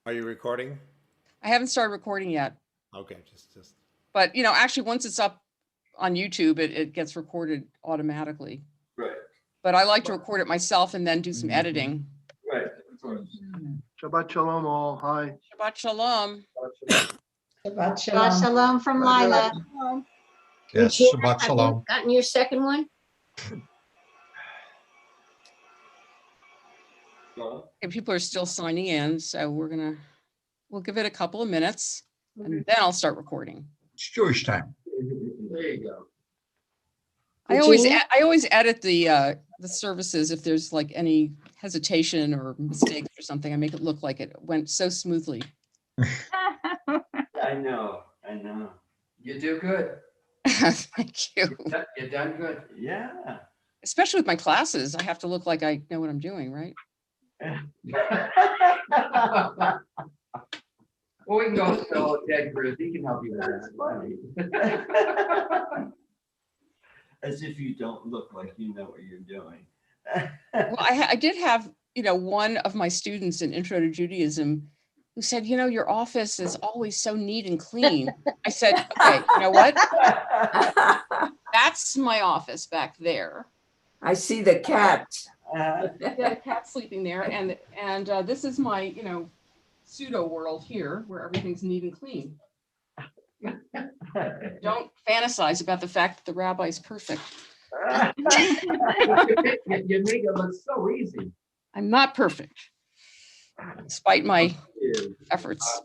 Are you recording? I haven't started recording yet. Okay, just. But, actually, once it's up on YouTube, it gets recorded automatically. Right. But I like to record it myself and then do some editing. Right. Shabbat shalom all. Hi. Shabbat shalom. Shabbat Shabbat shalom from Lila. Yes, Regina, Shabbat have you shalom. gotten your second one? Okay, people are still signing in, so we'll give it a couple of minutes and then I'll start recording. It's Jewish time. There you go. I Regina? always edit the services if there's like any hesitation or mistakes or something. I make it look like it went so smoothly. I know. You do good. Thank you. You're done good. Yeah. Especially with my classes, I have to look like I know what I'm doing, right? Well, we can go to Ted Cruz. He can help you with that. As if you don't look like you know what you're doing. Well, I did have, one of my students in Intro to Judaism who said, your office is always so neat and clean. I said, okay, you know what? That's my office back there. I see the cat. Got a cat sleeping there, and this is my, pseudo world here where everything's neat and clean. Don't fantasize about the fact that the rabbi's perfect. You make it look so easy. I'm not perfect, despite my efforts.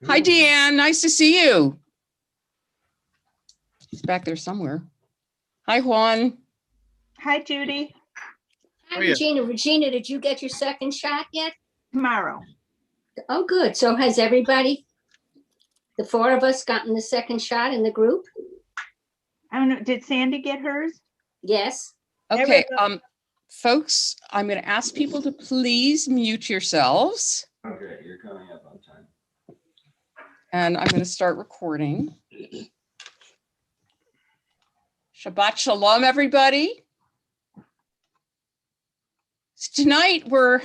Hi, Deanne. Nice to see you. She's back there somewhere. Hi, Juan. Hi, Judy. Hi, Oh, yeah. Regina. Regina, did you get your second shot yet? Tomorrow. Oh, good. So has everybody, the four of us, gotten the second shot in the group? I don't know. Did Sandy get hers? Yes. Okay, folks, I'm going to ask people to please mute yourselves, Okay, you're coming up on time. and I'm going to start recording. Shabbat shalom, everybody. So tonight, we're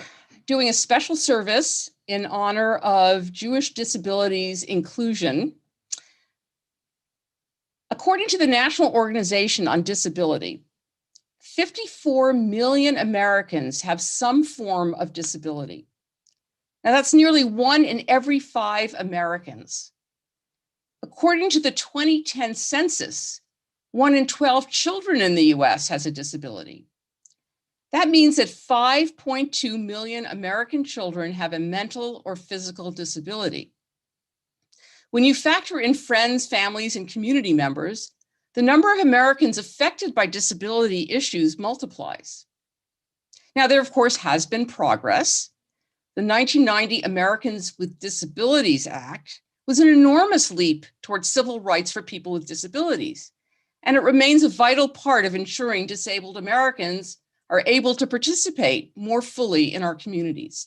doing a special service in honor of Jewish disabilities inclusion. According to the National Organization on Disability, 54 million Americans have some form of disability. Now that's nearly 1 in every 5 Americans. According to the 2010 census, 1 in 12 children in the US has a disability. That means that 5.2 million American children have a mental or physical disability. When you factor in friends, families, and community members, the number of Americans affected by disability issues multiplies. Now, there, of course, has been progress. The 1990 Americans with Disabilities Act was an enormous leap towards civil rights for people with disabilities, and it remains a vital part of ensuring disabled Americans are able to participate more fully in our communities.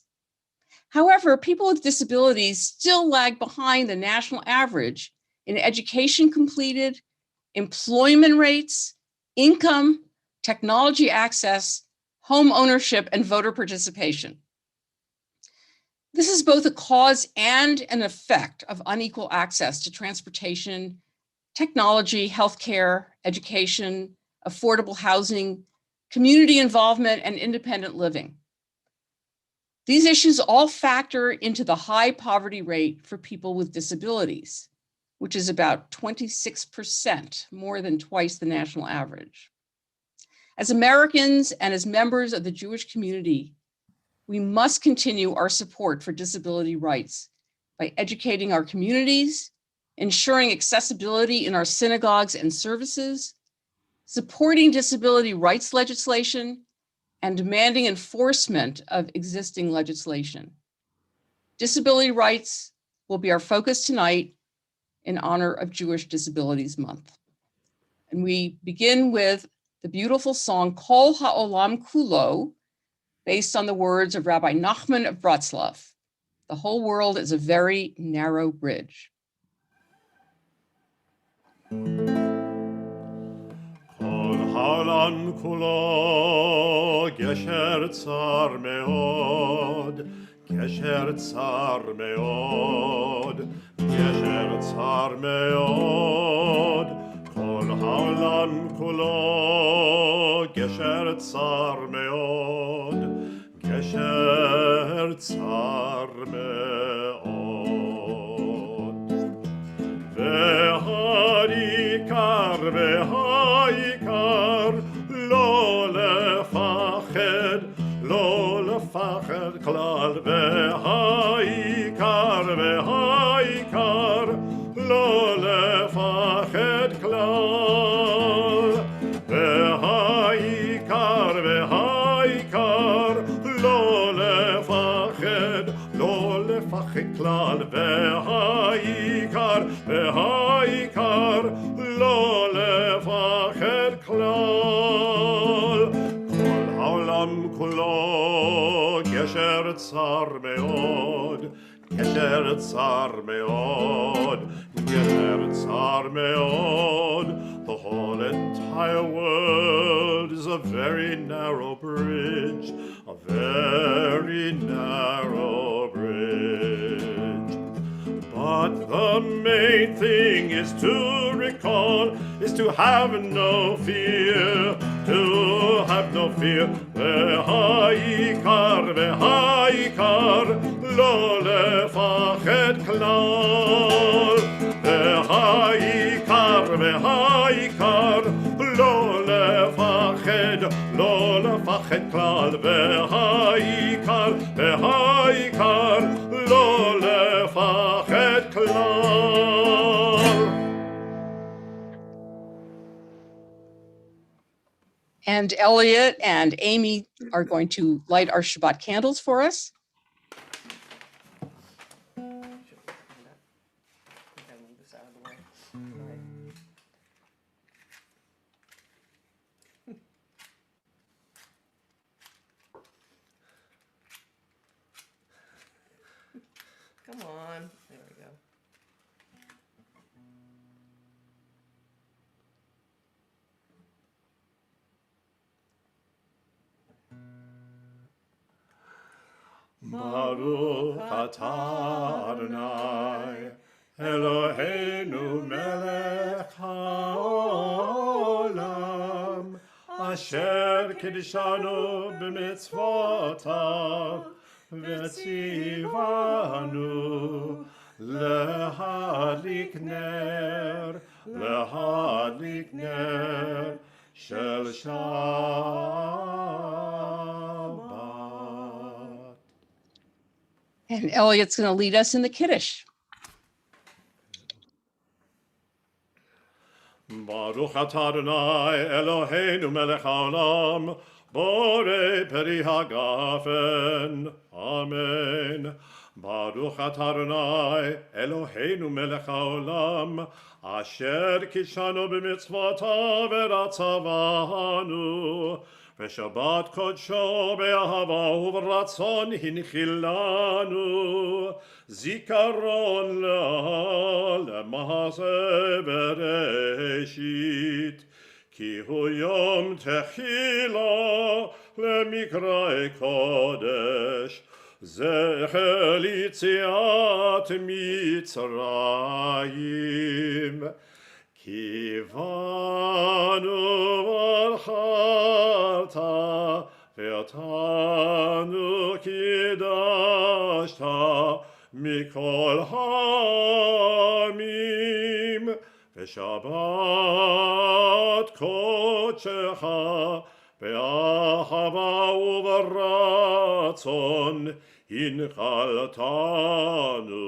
However, people with disabilities still lag behind the national average in education completed, employment rates, income, technology access, home ownership, and voter participation. This is both a cause and an effect of unequal access to transportation, technology, healthcare, education, affordable housing, community involvement, and independent living. These issues all factor into the high poverty rate for people with disabilities, which is about 26%, more than twice the national average. As Americans and as members of the Jewish community, we must continue our support for disability rights by educating our communities, ensuring accessibility in our synagogues and services, supporting disability rights legislation, and demanding enforcement of existing legislation. Disability rights will be our focus tonight in honor of Jewish Disabilities Month. And we begin with the beautiful song Kol Ha'olam Kulo, based on the words of Rabbi Nachman of Bratslav. The whole world is a very narrow bridge. העולם כולו גשר צר מאוד, גשר צר מאוד, גשר צר מאוד, כל העולם כולו גשר צר מאוד, גשר צר מאוד. והעיקר לא לפחד, לא לפחד כלל, והעיקר לא לפחד כלל, והעיקר לא לפחד, לא לפחד כלל, והעיקר לא לפחד כלל. כל העולם כולו גשר צר מאוד, גשר צר מאוד, גשר צר מאוד. The whole entire world is a very narrow bridge, a very narrow bridge. But the main thing is to recall, is to have no fear, to have no fear. והעיקר לא לפחד כלל, והעיקר לא לפחד, לא לפחד כלל, והעיקר לא לפחד כלל. And Elliot and Amy are going to light our Shabbat candles for us. Come on. There we go. Baruch atah Adonai Eloheinu melech haolam asher kiddushanu b'mitzvotav v'tzivanu lehadlik ner shel Shabbat. And Elliot's going to lead us in the Kiddush. Baruch atah Adonai Eloheinu melech haolam borei peri hagafen. Amen. Baruch atah Adonai Eloheinu melech haolam asher kishanu b'mitzvotav v'ratzavanu v'shabbat kodsho be'ahava u'v'ratzon hinchilanu zikaron le'mahase bereshit ki hu yom techila le'mikra'e kodesh zecher litziat Mitzrayim kivanu varcharta ve'otanu kidashta mikol ha'amim ve'shabbat kodshecha be'ahava u'v'ratzon hinchaltanu.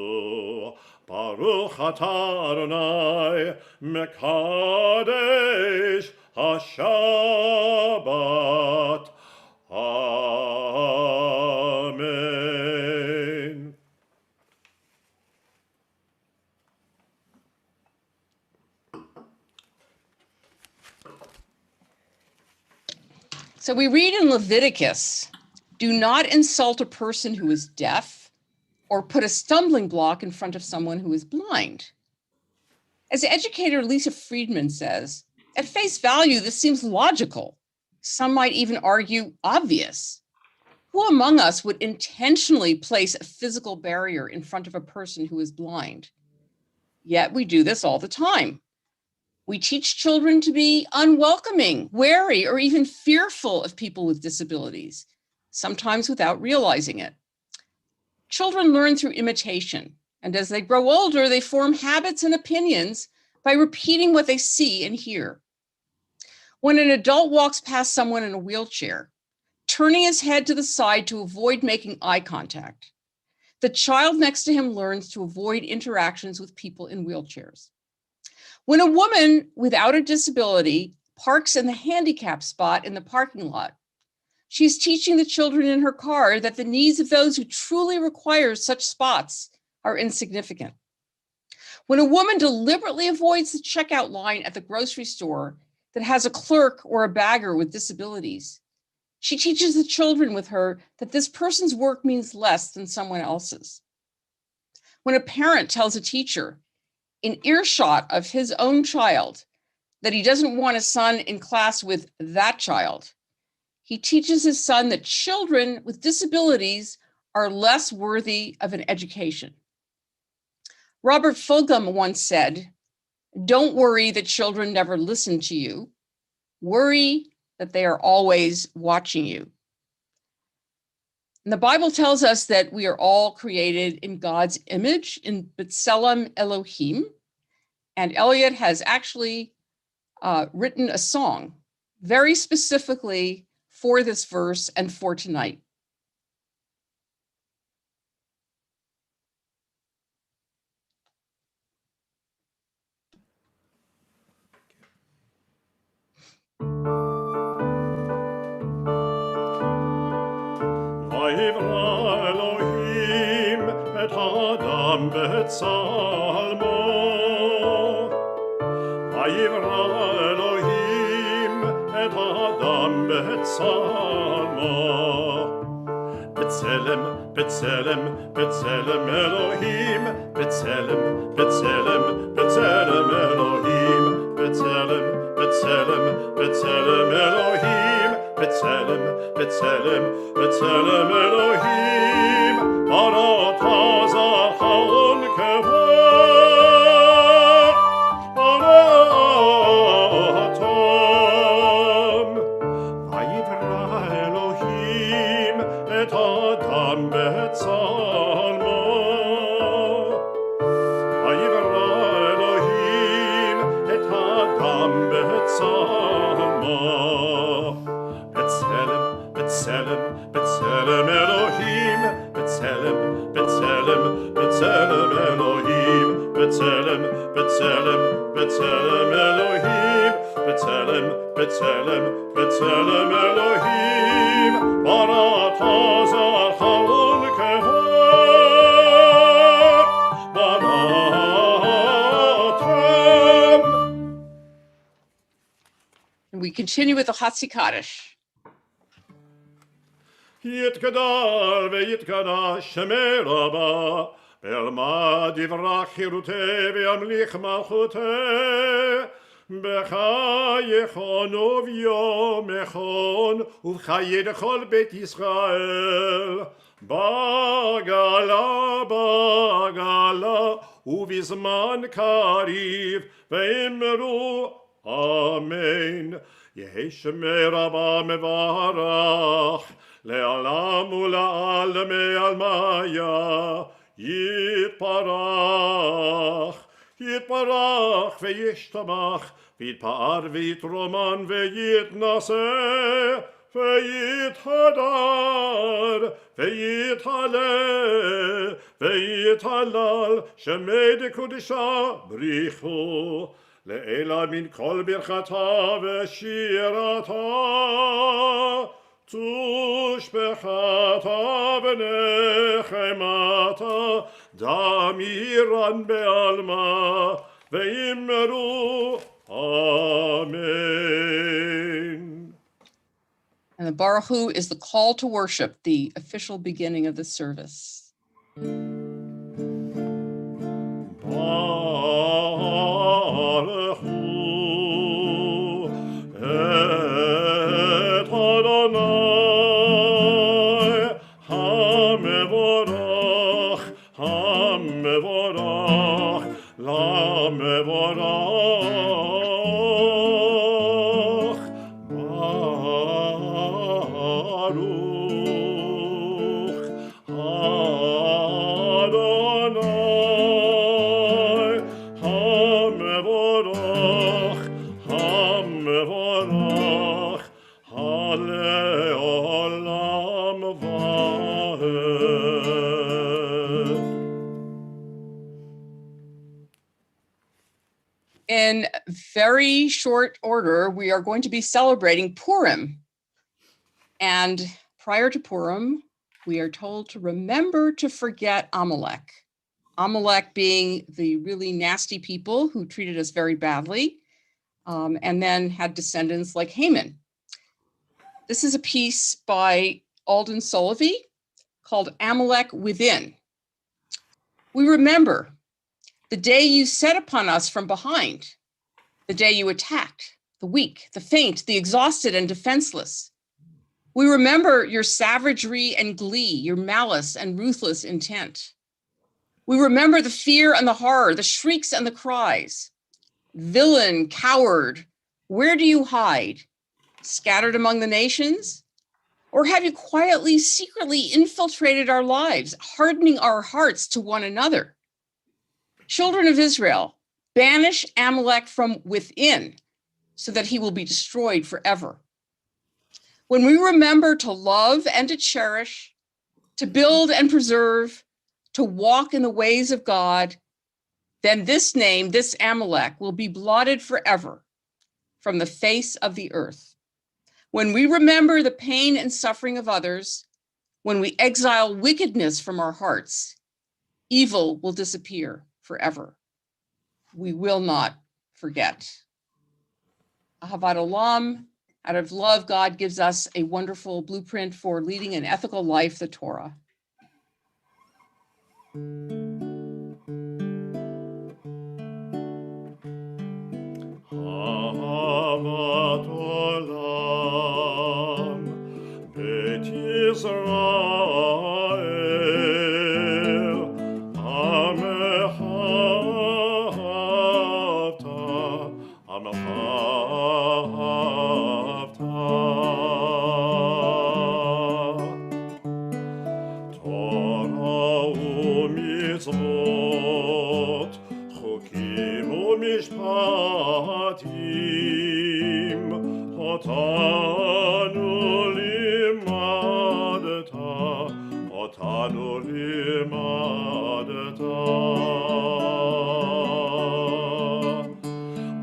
Baruch atah Adonai mekadesh hashabbat. Amen. So we read in Leviticus, do not insult a person who is deaf or put a stumbling block in front of someone who is blind. As educator Lisa Friedman says, at face value, this seems logical. Some might even argue obvious. Who among us would intentionally place a physical barrier in front of a person who is blind? Yet we do this all the time. We teach children to be unwelcoming, wary, or even fearful of people with disabilities, sometimes without realizing it. Children learn through imitation, and as they grow older, they form habits and opinions by repeating what they see and hear. When an adult walks past someone in a wheelchair, turning his head to the side to avoid making eye contact, the child next to him learns to avoid interactions with people in wheelchairs. When a woman without a disability parks in the handicap spot in the parking lot, she's teaching the children in her car that the needs of those who truly require such spots are insignificant. When a woman deliberately avoids the checkout line at the grocery store that has a clerk or a bagger with disabilities, she teaches the children with her that this person's work means less than someone else's. When a parent tells a teacher in earshot of his own child that he doesn't want a son in class with that child, he teaches his son that children with disabilities are less worthy of an education. Robert Fulghum once said, "Don't worry that children never listen to you. Worry that they are always watching you." And the Bible tells us that we are all created in God's image, in B'Tselem Elohim. And Elliot has actually written a song very specifically for this verse and for tonight. ויברא אלוהים את האדם בצלמו. ויברא אלוהים את האדם בצלמו. בצלם, בצלם, בצלם אלוהים, בצלם, בצלם, בצלם אלוהים, בצלם, בצלם, בצלם אלוהים, בצלם, בצלם, בצלם אלוהים, ברא זרחון כבוד, ברא אותם. ויברא אלוהים את האדם בצלמו. ויברא אלוהים את האדם בצלמו. בצלם, בצלם, בצלם אלוהים, בצלם, בצלם, בצלם אלוהים, בצלם, בצלם, בצלם אלוהים, בצלם, בצלם, בצלם אלוהים, בראת זרחון כבוד, בראתם. And we continue with the Hatzi Kaddish. יתגדל ויתקדש שמי רבה, בעלמא דברה חירותי וימליך מלכותי, בחייכון וביומכון ובחיי לכל בית ישראל, בגלה בגלה ובזמן קריב, ואמרו אמן. יהי שמי רבה מברך, לעולם ולעלמי עלמיה, יתברך, יתברך וישתבח, ויתפאר ויתרומן ויתנשא, ויתהדר, ויתהלל, ויתהלל, שמי דקודשה בריחו, לעילה מן כל ברכתה ושירתה, תושבחתה ונחמתה, דמירן בעלמה, ואמרו אמן. And the Baruch Hu is the call to worship, the official beginning of the service. Baruch Hu et Adonai המבורך, למבורך, ברוך אדוני, המבורך, המבורך, הלעולם ועד. In very short order, we are going to be celebrating Purim. And prior to Purim, we are told to remember to forget Amalek. Amalek being the really nasty people who treated us very badly, and then had descendants like Haman. This is a piece by Alden Solovey called Amalek Within. We remember the day you set upon us from behind, the day you attacked the weak, the faint, the exhausted, and defenseless. We remember your savagery and glee, your malice and ruthless intent. We remember the fear and the horror, the shrieks and the cries. Villain, coward, where do you hide? Scattered among the nations? Or have you quietly, secretly infiltrated our lives, hardening our hearts to one another? Children of Israel, banish Amalek from within so that he will be destroyed forever. When we remember to love and to cherish, to build and preserve, to walk in the ways of God, then this name, this Amalek, will be blotted forever from the face of the earth. When we remember the pain and suffering of others, when we exile wickedness from our hearts, evil will disappear forever. We will not forget. Ahavat Olam, out of love, God gives us a wonderful blueprint for leading an ethical life, the Torah. אהבת עולם, בית ישראל, עמך אהבת, עמך אהבת. תורה ומצוות, חוקים ומשפטים, אותנו לימדת, אותנו לימדת.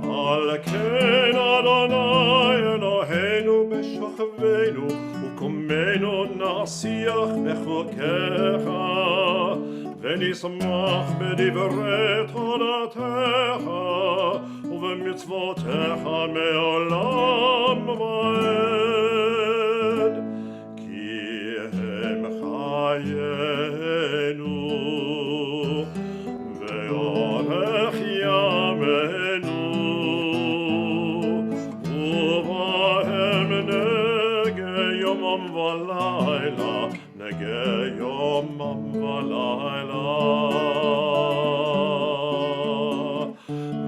על כן אדוני אלוהינו בשוכבנו וקומנו נשיח בחוקיך ונשמח בדברי תורתך ובמצוותיך מעולם ועד, כי הם חיינו ואורך ימינו, ובהם נגה יומם ולילה, נגה יומם ולילה.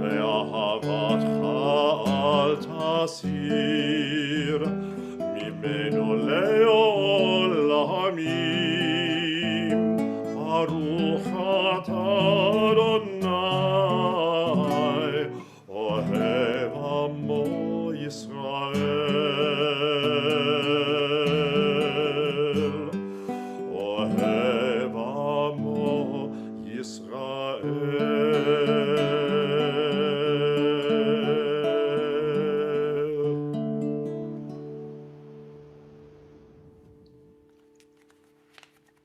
ואהבתך אל תסיר ממנו לעולמים, ברוך אתה אדוני אוהב עמו ישראל, אוהב עמו ישראל.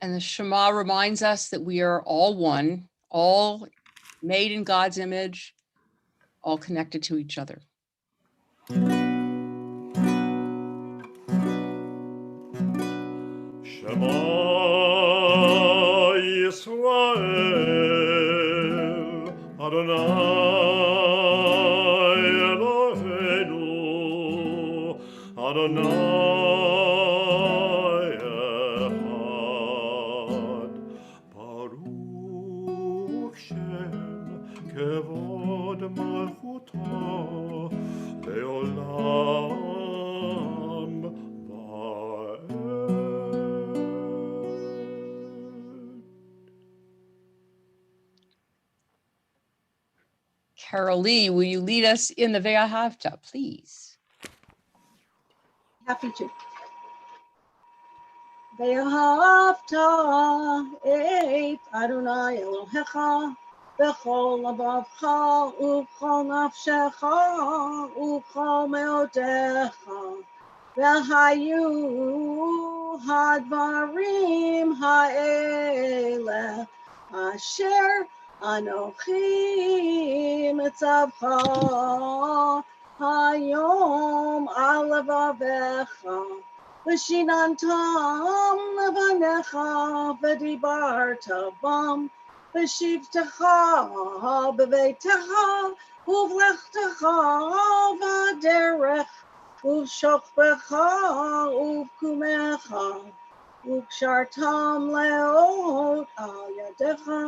And the Shema reminds us that we are all one, all made in God's image, all connected to each other. Shema Yisrael, Adonai Eloheinu, Adonai Echad, Baruch כבוד מלכותו לעולם ועד. Carol Lee, will you lead us in the Ve'ahavta, please? Happy to. Ve'ahavta et Adonai Elohecha b'chol labavcha u'b'chol nafshecha u'b'chol meodecha v'hayu hadvarim ha'ele asher Anochi mitzavcha hayom al levavecha v'shinantam levanecha v'dibarta bam v'shivtecha b'veitecha uv'lechtecha v'derech uv'shokbecha uv'kumecha uv'kshartam leot al yadecha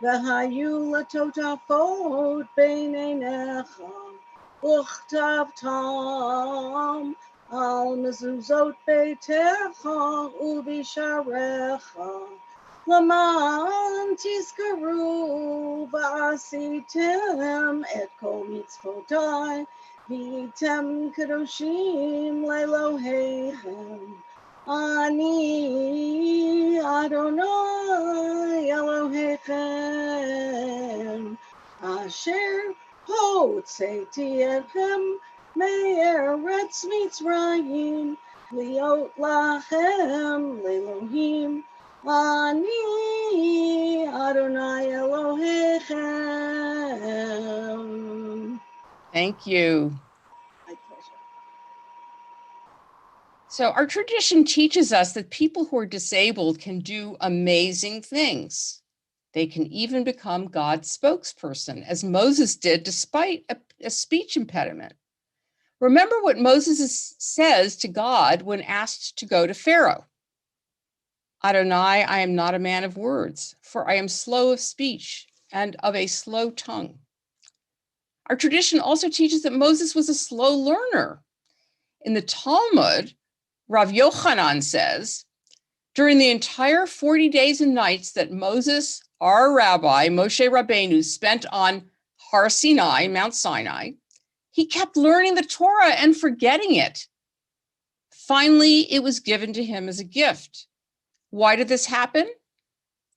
v'hayu latotafot b'neinecha uchtabtam al mezuzot beitecha ubisharecha Laman tizkaru v'asitem et kol mitzvotai v'yitem kadoshim le'Elohechem Ani Adonai Elohechem Asher Hotzeti Etchem Me'eretz Mitzrayim Liot Lachem Le'Elohim Ani Adonai Elohechem. Thank you. My pleasure. So our tradition teaches us that people who are disabled can do amazing things. They can even become God's spokesperson, as Moses did despite a speech impediment. Remember what Moses says to God when asked to go to Pharaoh. Adonai, I am not a man of words, for I am slow of speech and of a slow tongue. Our tradition also teaches that Moses was a slow learner. In the Talmud, Rav Yochanan says, during the entire 40 days and nights that Moses, our rabbi, Moshe Rabbeinu, spent on Har Sinai, Mount Sinai, he kept learning the Torah and forgetting it. Finally, it was given to him as a gift. Why did this happen?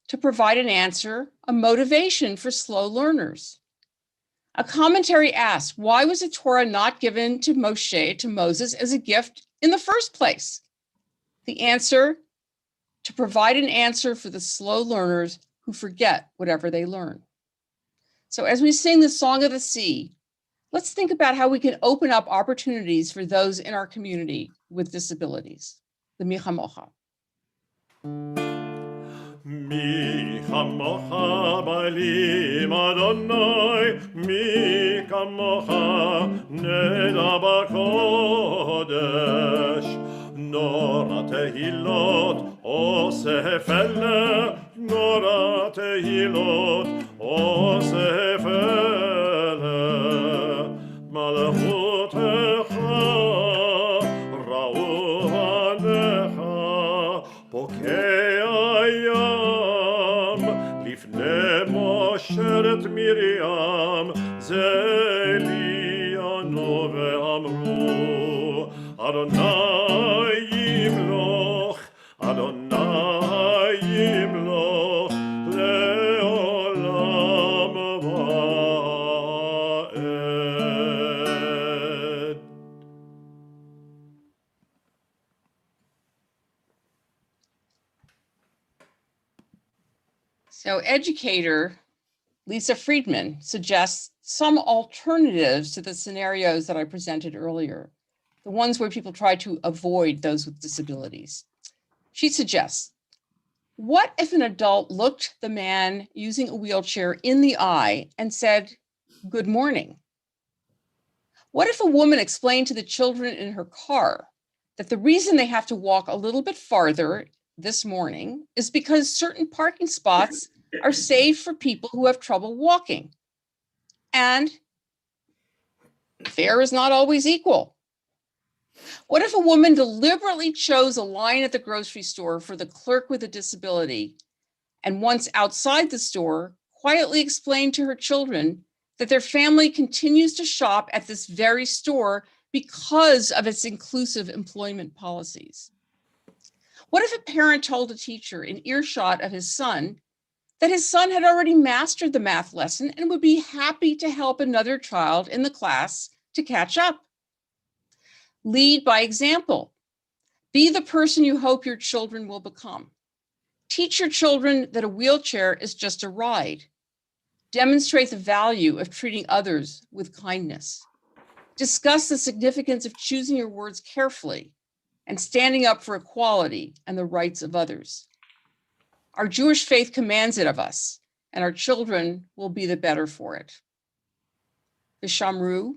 To provide an answer, a motivation for slow learners. A commentary asks, why was the Torah not given to Moses as a gift in the first place? The answer, to provide an answer for the slow learners who forget whatever they learn. So as we sing the Song of the Sea, let's think about how we can open up opportunities for those in our community with disabilities. The Mi Chamocha. מי כמוך בעלים אדוני, מי כמוך נדע בקודש. נורא תהילות עושה פלא, נורא תהילות עושה פלא. מלכותך ראו עליך, פוקע ים לפני מושרת מרים, זה ליאנו ואמרו אדוני ימלוך, אדוני ימלוך לעולם ועד. So educator Lisa Friedman suggests some alternatives to the scenarios that I presented earlier, the ones where people try to avoid those with disabilities. She suggests, what if an adult looked the man using a wheelchair in the eye and said, good morning? What if a woman explained to the children in her car that the reason they have to walk a little bit farther this morning is because certain parking spots are saved for people who have trouble walking? And fair is not always equal. What if a woman deliberately chose a line at the grocery store for the clerk with a disability, and once outside the store, quietly explained to her children that their family continues to shop at this very store because of its inclusive employment policies? What if a parent told a teacher in earshot of his son that his son had already mastered the math lesson and would be happy to help another child in the class to catch up? Lead by example. Be the person you hope your children will become. Teach your children that a wheelchair is just a ride. Demonstrate the value of treating others with kindness. Discuss the significance of choosing your words carefully and standing up for equality and the rights of others. Our Jewish faith commands it of us, and our children will be the better for it. V'shamru,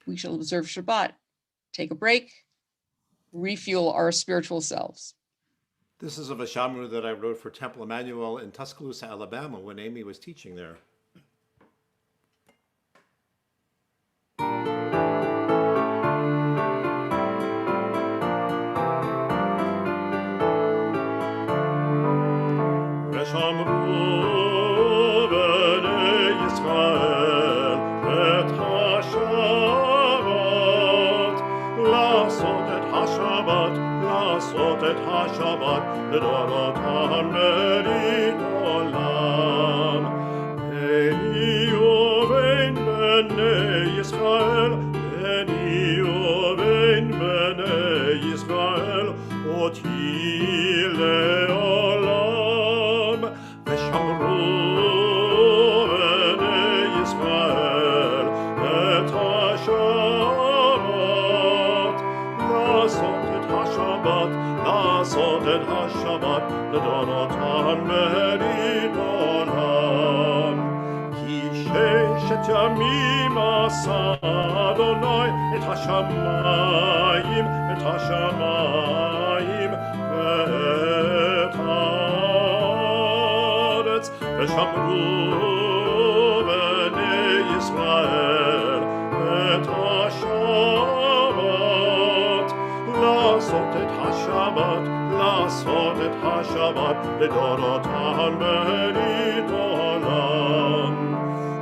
we shall observe Shabbat, take a break, refuel our spiritual selves. This is a Vashamru that I wrote for Temple Emmanuel in Tuscaloosa, Alabama, when Amy was teaching there. לעשות את השבת לדורותם מרית עולם. בני ובין בני ישראל, בני ובין בני ישראל, אותי לעולם. ושמרו בני ישראל את השבת, לעשות את השבת, לעשות את השבת לדורותם מרית עולם. כי ששת ימים עשה אדוני את השמיים, את השמיים ואת הארץ, ושמרו בני ישראל את השבת, לעשות את השבת, לעשות את השבת לדורותם מרית עולם.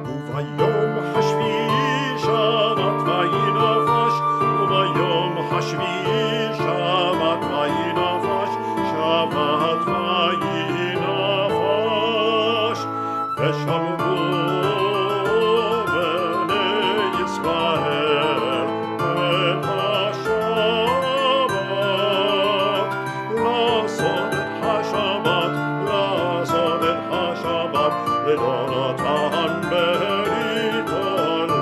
וביום השביעי שבת ויהי נפש, וביום השביעי שבת ויהי נפש, שבת ויהי נפש, ושמרו בני ישראל את השבת, לעשות את השבת, לעשות את השבת לדורותם מרית עולם.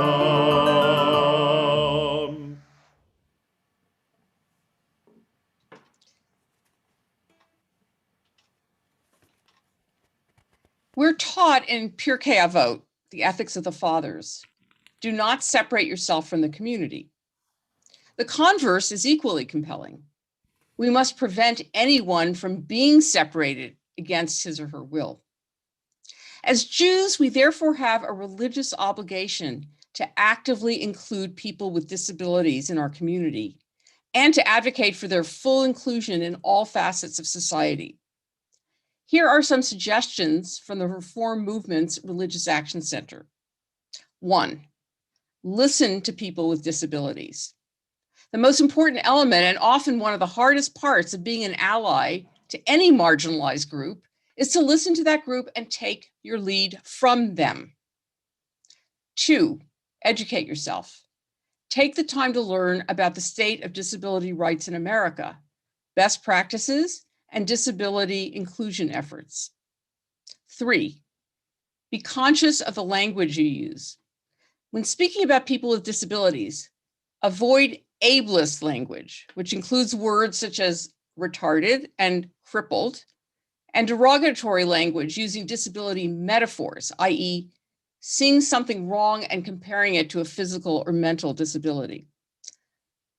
We're taught in Pirkei Avot, the ethics of the fathers, do not separate yourself from the community. The converse is equally compelling. We must prevent anyone from being separated against his or her will. As Jews, we therefore have a religious obligation to actively include people with disabilities in our community and to advocate for their full inclusion in all facets of society. Here are some suggestions from the Reform Movement's Religious Action Center. 1, listen to people with disabilities. The most important element, and often one of the hardest parts of being an ally to any marginalized group, is to listen to that group and take your lead from them. 2, educate yourself. Take the time to learn about the state of disability rights in America, best practices, and disability inclusion efforts. 3, be conscious of the language you use. When speaking about people with disabilities, avoid ableist language, which includes words such as retarded and crippled, and derogatory language using disability metaphors, i.e., seeing something wrong and comparing it to a physical or mental disability.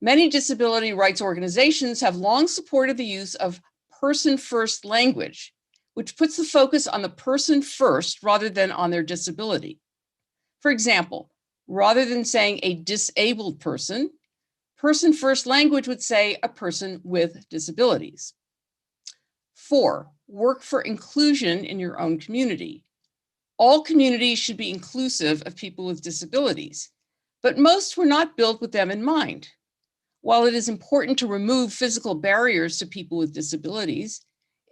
Many disability rights organizations have long supported the use of person-first language, which puts the focus on the person first rather than on their disability. For example, rather than saying a disabled person, person first language would say a person with disabilities. 4, work for inclusion in your own community. All communities should be inclusive of people with disabilities, but most were not built with them in mind. While it is important to remove physical barriers to people with disabilities,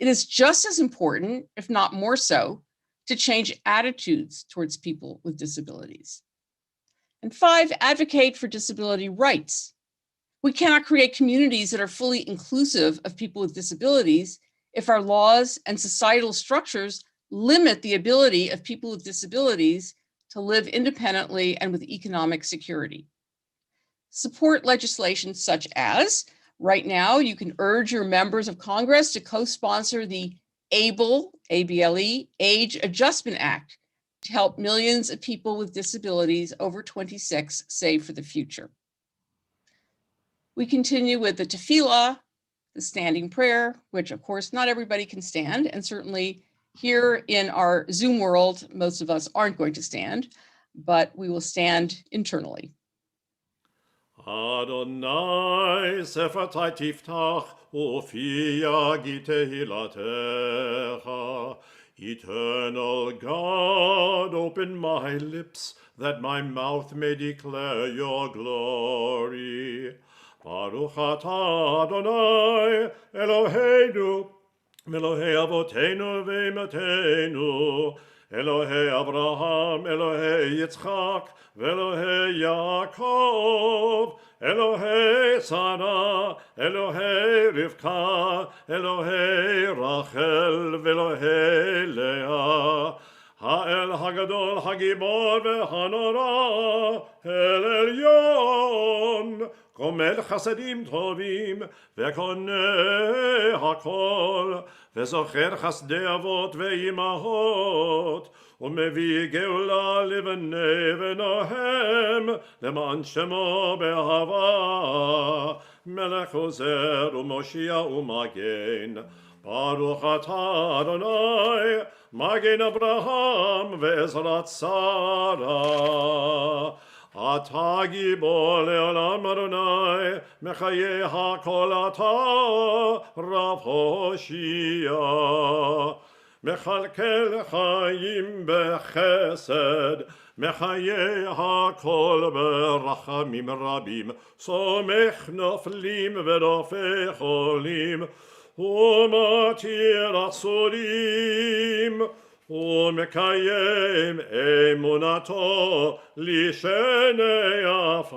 it is just as important, if not more so, to change attitudes towards people with disabilities. And 5, advocate for disability rights. We cannot create communities that are fully inclusive of people with disabilities if our laws and societal structures limit the ability of people with disabilities to live independently and with economic security. Support legislation such as, right now, you can urge your members of Congress to co-sponsor the ABLE, A-B-L-E, Age Adjustment Act to help millions of people with disabilities over 26 save for the future. We continue with the tefillah, the standing prayer, which of course not everybody can stand, and certainly here in our Zoom world, most of us aren't going to stand, but we will stand internally. Adonai sefatai tiftach ufi yagi tehilatecha. Eternal God, open my lips that my mouth may declare your glory. Baruch atah Adonai Eloheinu Elohei Avotenu v'Imatenu, Elohei Abraham, Elohei Yitzchak, Velohei Yaakov, Elohei Sarah, Elohei Rivka, Elohei Rachel, Velohei Leah, Ha'el Hagadol Hagibor v'Hanora, El Elyon, גומל חסדים טובים וקונה הכל וזוכר חסדי אבות ואימהות ומביא גאולה לבני בניהם למען שמו באהבה מלך עוזר ומושיע ומגן ברוך אתה אדוני מגן אברהם ועזרת שרה אתה גיבור לעולם אדוני, מחיי הכל אתה רב הושיע. מכלכל חיים בחסד, מחיי הכל ברחמים רבים, סומך נופלים ורופא חולים, ומתיר אסורים. ומקיים אמונתו לשני עפר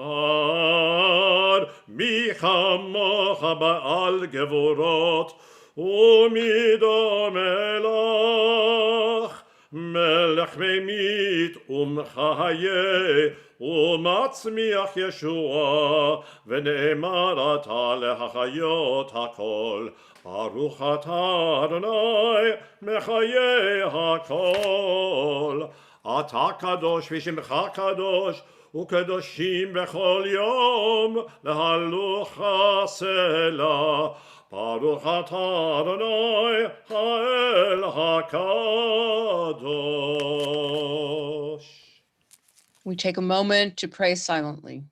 מי כמוך בעל גבורות ומי דומה לך מלך ממית ומחיה ומצמיח ישועה ונאמר אתה להחיות הכל ברוך אתה אדוני מחיי הכל אתה קדוש ושמך קדוש וקדושים בכל יום להלוך הסלע ברוך אתה אדוני האל הקדוש. We take a moment to pray silently.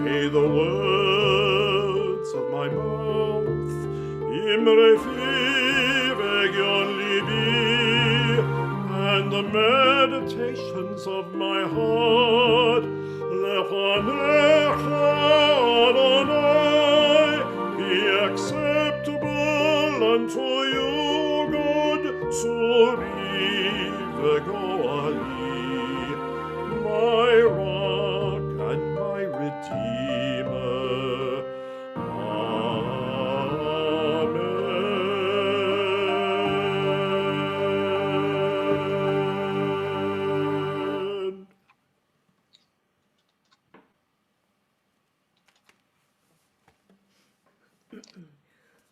May the words of my mouth Imre libi, and the meditations of my heart Lefanecha Adonai be acceptable unto you, good Tzuri v'Goali, my rock and my redeemer. Amen.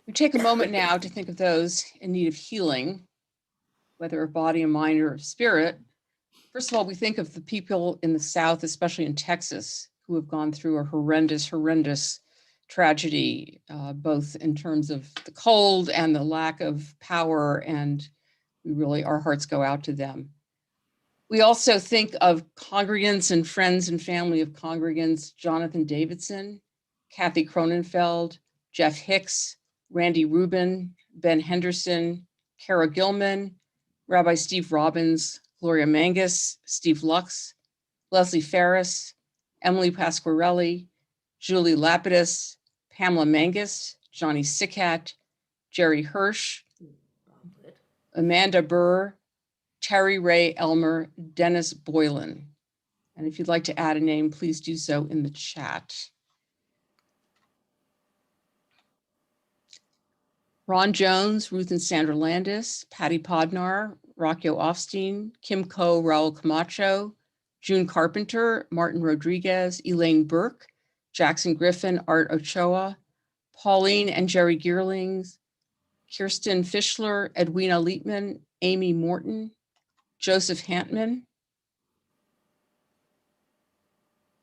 We take a moment now to think of those in need of healing, whether of body and mind or of spirit. First of all, we think of the people in the South, especially in Texas, who have gone through a horrendous tragedy, both in terms of the cold and the lack of power, and our hearts go out to them. We also think of congregants and friends and family of congregants, Jonathan Davidson, Kathy Cronenfeld, Jeff Hicks, Randy Rubin, Ben Henderson, Kara Gilman, Rabbi Steve Robbins, Gloria Mangus, Steve Lux, Leslie Ferris, Emily Pasquarelli, Julie Lapidus, Pamela Mangus, Johnny Sikat, Jerry Hirsch, Amanda Burr, Terry Ray Elmer, Dennis Boylan. And if you'd like to add a name, please do so in the chat. Ron Jones, Ruth and Sandra Landis, Patty Podnar, Rockyo Offstein, Kim Ko, Raul Camacho, June Carpenter, Martin Rodriguez, Elaine Burke, Jackson Griffin, Art Ochoa, Pauline and Jerry Geerlings, Kirsten Fischler, Edwina Lietman, Amy Morton, Joseph Hantman.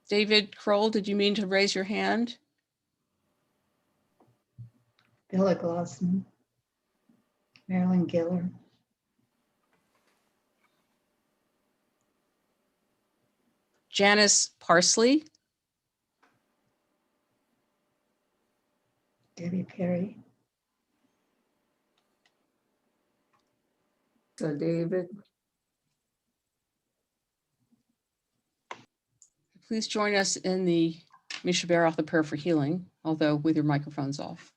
David Kroll, did you mean to raise your hand? Billa Glossman, Marilyn Giller, Janice Parsley, Debbie Perry. So David, please join us in the Misha Baroth, the prayer for healing, although with your microphones off.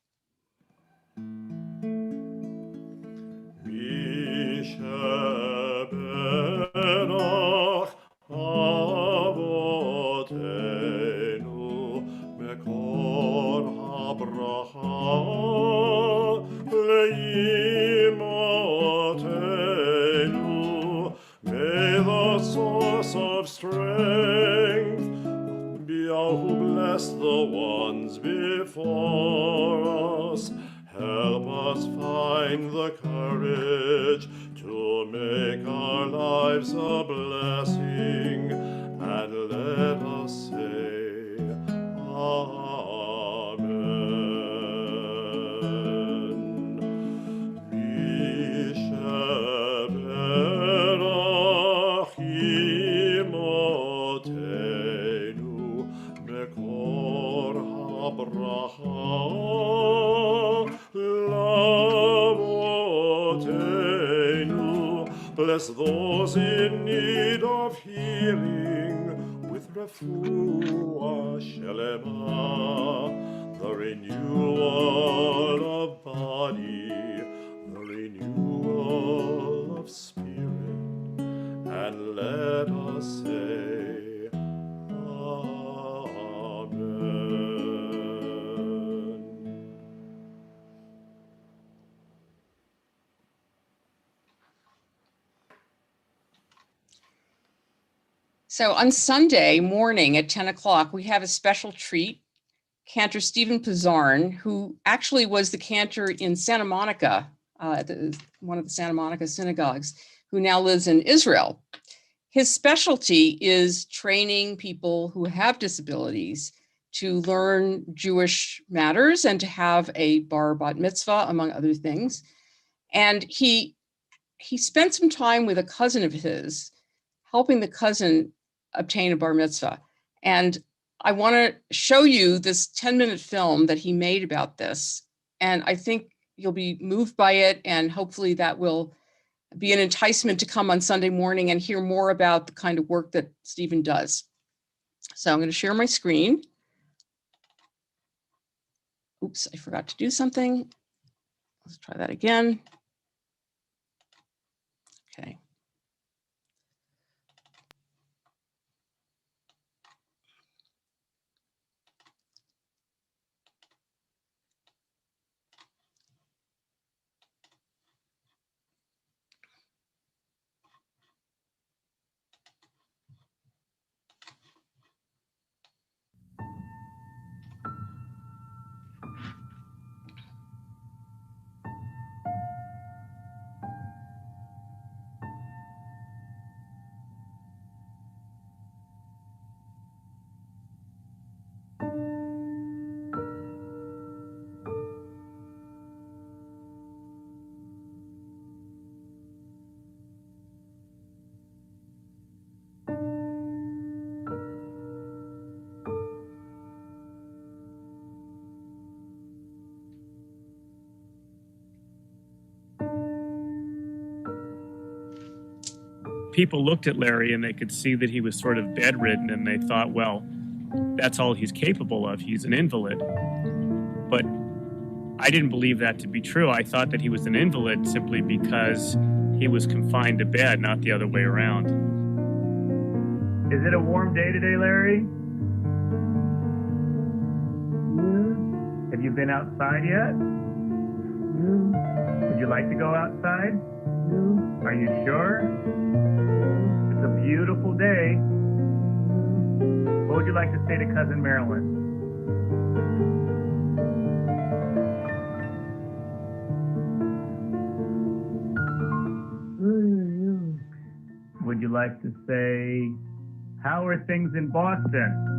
May the source of strength be all who bless the ones before us. Help us find the courage to make our lives a blessing, and let us say, Amen. Mishaberach imotenu mekor habracha lamotenu. Bless those in need of healing with refuah shelema, the renewal of body, the renewal of spirit, and let us say, Amen. So on Sunday morning at 10 o'clock, we have a special treat. Cantor Stephen Pizarn, who actually was the cantor in Santa Monica, one of the Santa Monica synagogues, who now lives in Israel. His specialty is training people who have disabilities to learn Jewish matters and to have a bar bat mitzvah, among other things. And he spent some time with a cousin of his, helping the cousin obtain a bar mitzvah. And I want to show you this 10-minute film that he made about this. And I think you'll be moved by it, and hopefully that will be an enticement to come on Sunday morning and hear more about the kind of work that Stephen does. So I'm going to share my screen. Oops, I forgot to do something. Let's try that again. Okay. people looked at Larry and they could see that he was sort of bedridden, and they thought, well, that's all he's capable of. He's an invalid. But I didn't believe that to be true. I thought that he was an invalid simply because he was confined to bed, not the other way around. Is it a warm day today, Larry? Have you been outside yet? Would you like to go outside? Are you sure? It's a beautiful day. What would you like to say to Cousin Marilyn? Would you like to say, how are things in Boston?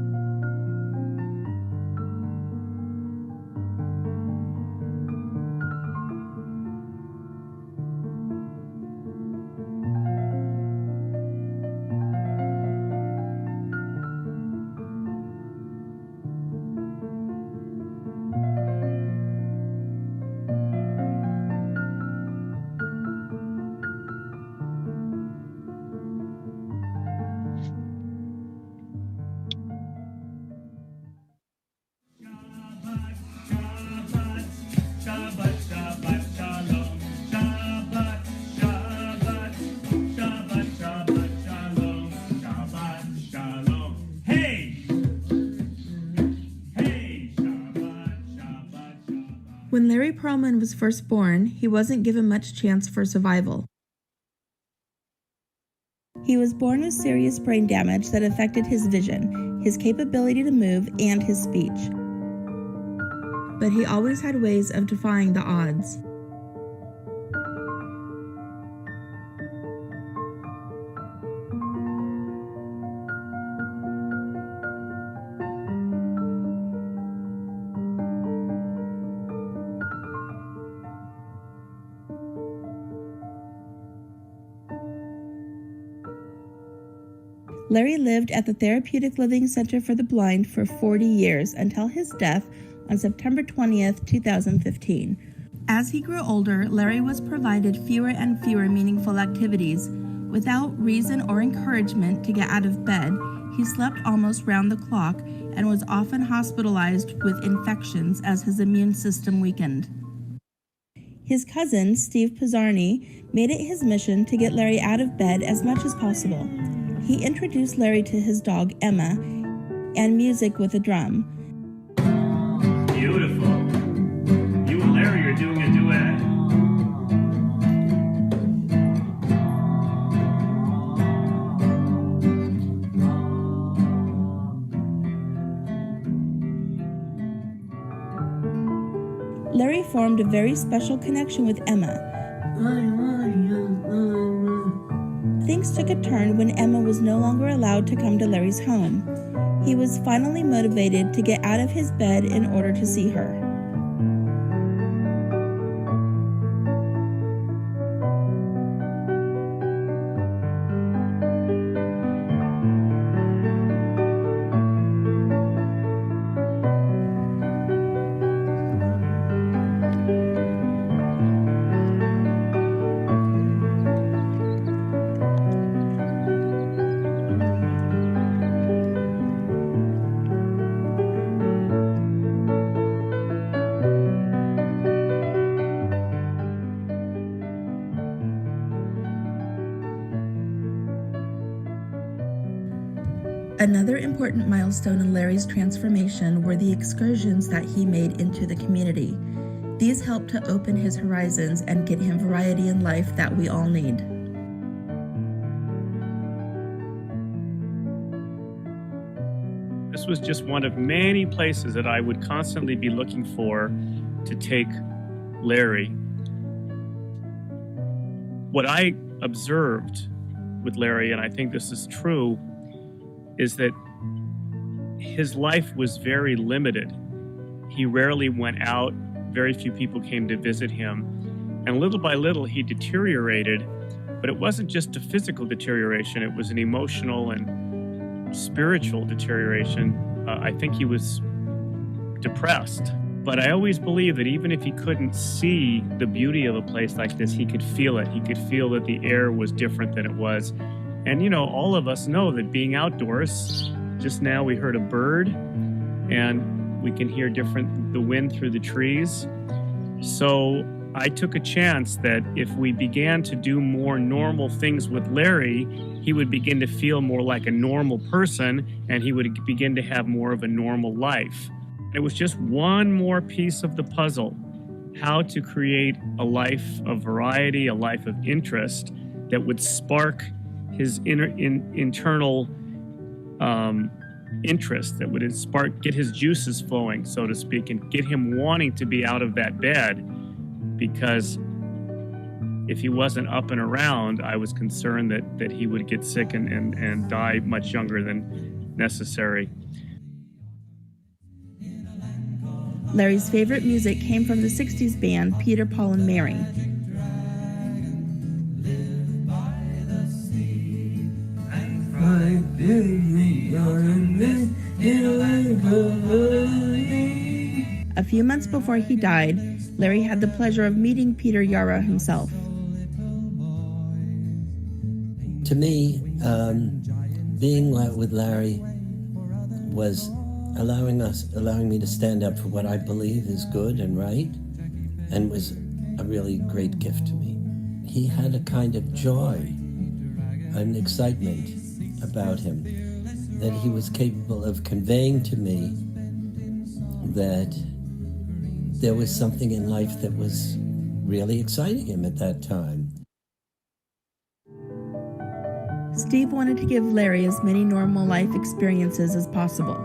When Larry Perlman was first born, he wasn't given much chance for survival. He was born with serious brain damage that affected his vision, his capability to move, and his speech. But he always had ways of defying the odds. Larry lived at the Therapeutic Living Center for the Blind for 40 years until his death on September 20th, 2015. As he grew older, Larry was provided fewer and fewer meaningful activities. Without reason or encouragement to get out of bed, he slept almost round the clock and was often hospitalized with infections as his immune system weakened. His cousin, Steve Pizzarni, made it his mission to get Larry out of bed as much as possible. He introduced Larry to his dog, Emma, and music with a drum. Beautiful. You and Larry are doing a duet. Larry formed a very special connection with Emma. Things took a turn when Emma was no longer allowed to come to Larry's home. He was finally motivated to get out of his bed in order to see her. Another important milestone in Larry's transformation were the excursions that he made into the community. These helped to open his horizons and get him variety in life that we all need. This was just one of many places that I would constantly be looking for to take Larry. What I observed with Larry, and I think this is true, is that his life was very limited. He rarely went out, very few people came to visit him, and little by little he deteriorated, but it wasn't just a physical deterioration, it was an emotional and spiritual deterioration. I think he was depressed, but I always believe that even if he couldn't see the beauty of a place like this, he could feel it. He could feel that the air was different than it was And you know, all of us know that being outdoors, just now we heard a bird and we can hear the wind through the trees. So I took a chance that if we began to do more normal things with Larry, he would begin to feel more like a normal person and he would begin to have more of a normal life. It was just one more piece of the puzzle, how to create a life of variety, a life of interest that would spark his internal interest, that would get his juices flowing, so to speak, and get him wanting to be out of that bed. Because if he wasn't up and around, I was concerned that he would get sick and die much younger than necessary. Larry's favorite music came from the 60s band Peter, Paul, and Mary. A few months before he died, Larry had the pleasure of meeting Peter Yarrow himself. To me, being with Larry was allowing me to stand up for what I believe is good and right, and was a really great gift to me. He had a kind of joy, an excitement about him that he was capable of conveying to me, that there was something in life that was really exciting him at that time. Steve wanted to give Larry as many normal life experiences as possible.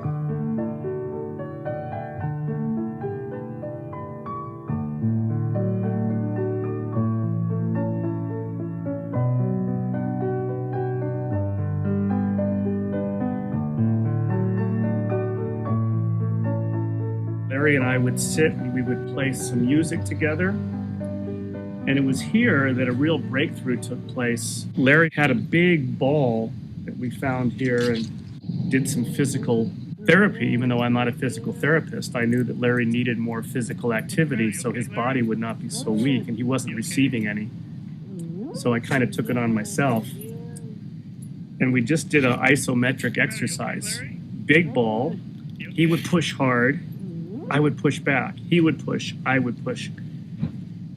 Larry and I would sit and we would play some music together. And it was here that a real breakthrough took place. Larry had a big ball that we found here and did some physical therapy. Even though I'm not a physical therapist, I knew that Larry needed more physical activity so his body would not be so weak, and he wasn't receiving any. So I kind of took it on myself. And we just did an isometric exercise. Big ball, he would push hard, I would push back. He would push, I would push.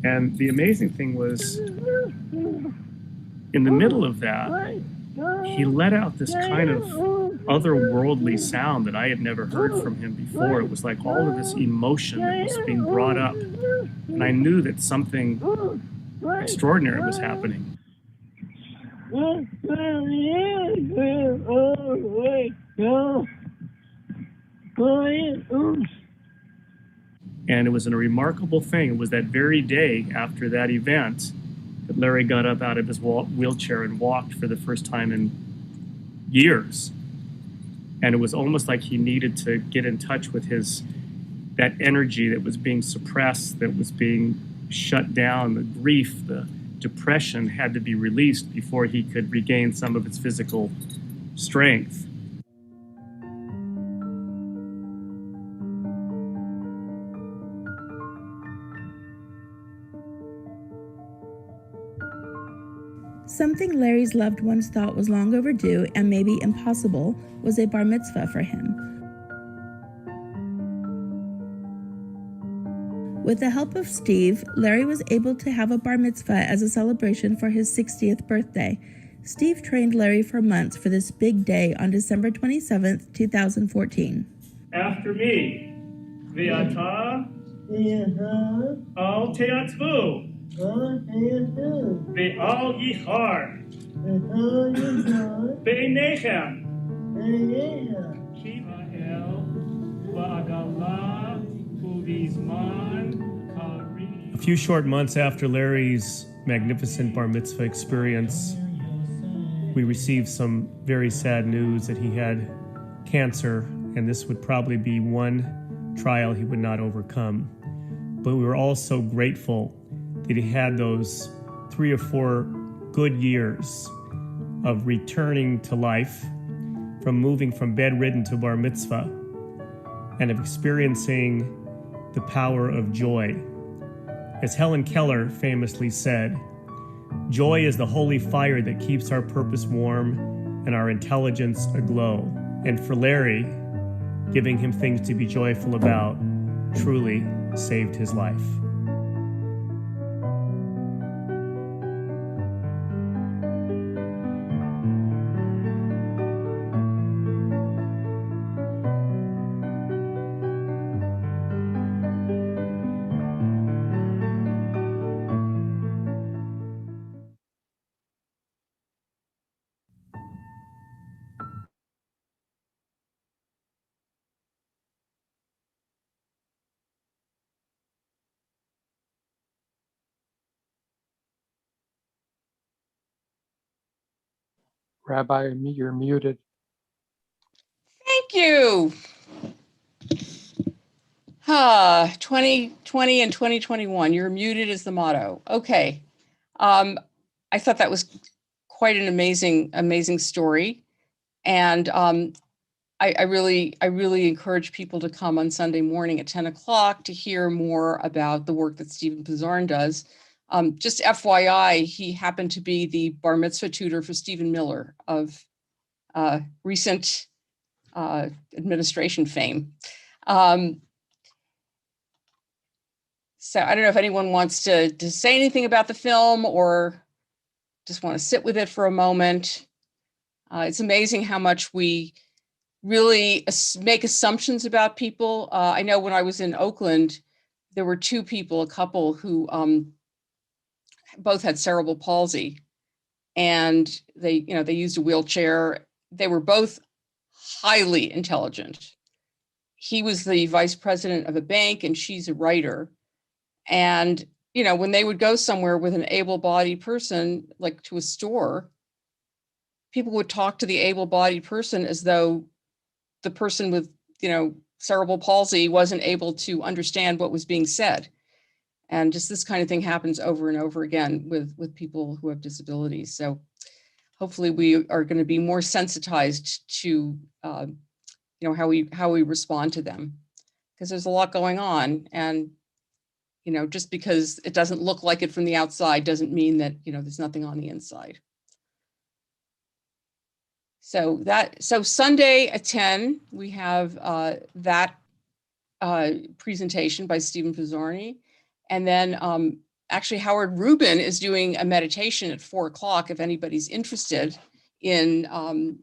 And the amazing thing was, in the middle of that, he let out this kind of otherworldly sound that I had never heard from him before. It was like all of this emotion that was being brought up. And I knew that something extraordinary was happening. And it was a remarkable thing. It was that very day after that event that Larry got up out of his wheelchair and walked for the first time in years. And it was almost like he needed to get in touch with that energy that was being suppressed, that was being shut down. The grief, the depression had to be released before he could regain some of its physical strength. Something Larry's loved ones thought was long overdue and maybe impossible was a bar mitzvah for him. With the help of Steve, Larry was able to have a bar mitzvah as a celebration for his 60th birthday. Steve trained Larry for months for this big day on December 27th, 2014. After me, Ve'ata al te'atzvu. Ve'al yichar be'nechem ki ha'el va'agala u'vizman kari. A few short months after Larry's magnificent bar mitzvah experience, we received some very sad news that he had cancer, and this would probably be one trial he would not overcome. But we were all so grateful that he had those 3 or 4 good years of returning to life, from moving from bedridden to bar mitzvah, and of experiencing the power of joy. As Helen Keller famously said, Joy is the holy fire that keeps our purpose warm and our intelligence aglow. And for Larry, giving him things to be joyful about truly saved his life. Rabbi, you're muted. Thank you. 2020 and 2021, you're muted is the motto. Okay. I thought that was quite an amazing story. And I really encourage people to come on Sunday morning at 10 o'clock to hear more about the work that Stephen Pizarn does. Just FYI, he happened to be the bar mitzvah tutor for Stephen Miller of recent administration fame. So I don't know if anyone wants to say anything about the film or just want to sit with it for a moment. It's amazing how much we really make assumptions about people. I know when I was in Oakland, there were two people, a couple who both had cerebral palsy, and they used a wheelchair. They were both highly intelligent. He was the vice president of a bank and she's a writer. And, when they would go somewhere with an able-bodied person, like to a store, people would talk to the able-bodied person as though the person with, cerebral palsy wasn't able to understand what was being said. And just this kind of thing happens over and over again with people who have disabilities. So hopefully we are going to be more sensitized to, how we respond to them, because there's a lot going on. And, just because it doesn't look like it from the outside doesn't mean that, there's nothing on the inside. So Sunday at 10, we have that presentation by Stephen Pizarni. And then actually Howard Rubin is doing a meditation at 4 o'clock if anybody's interested in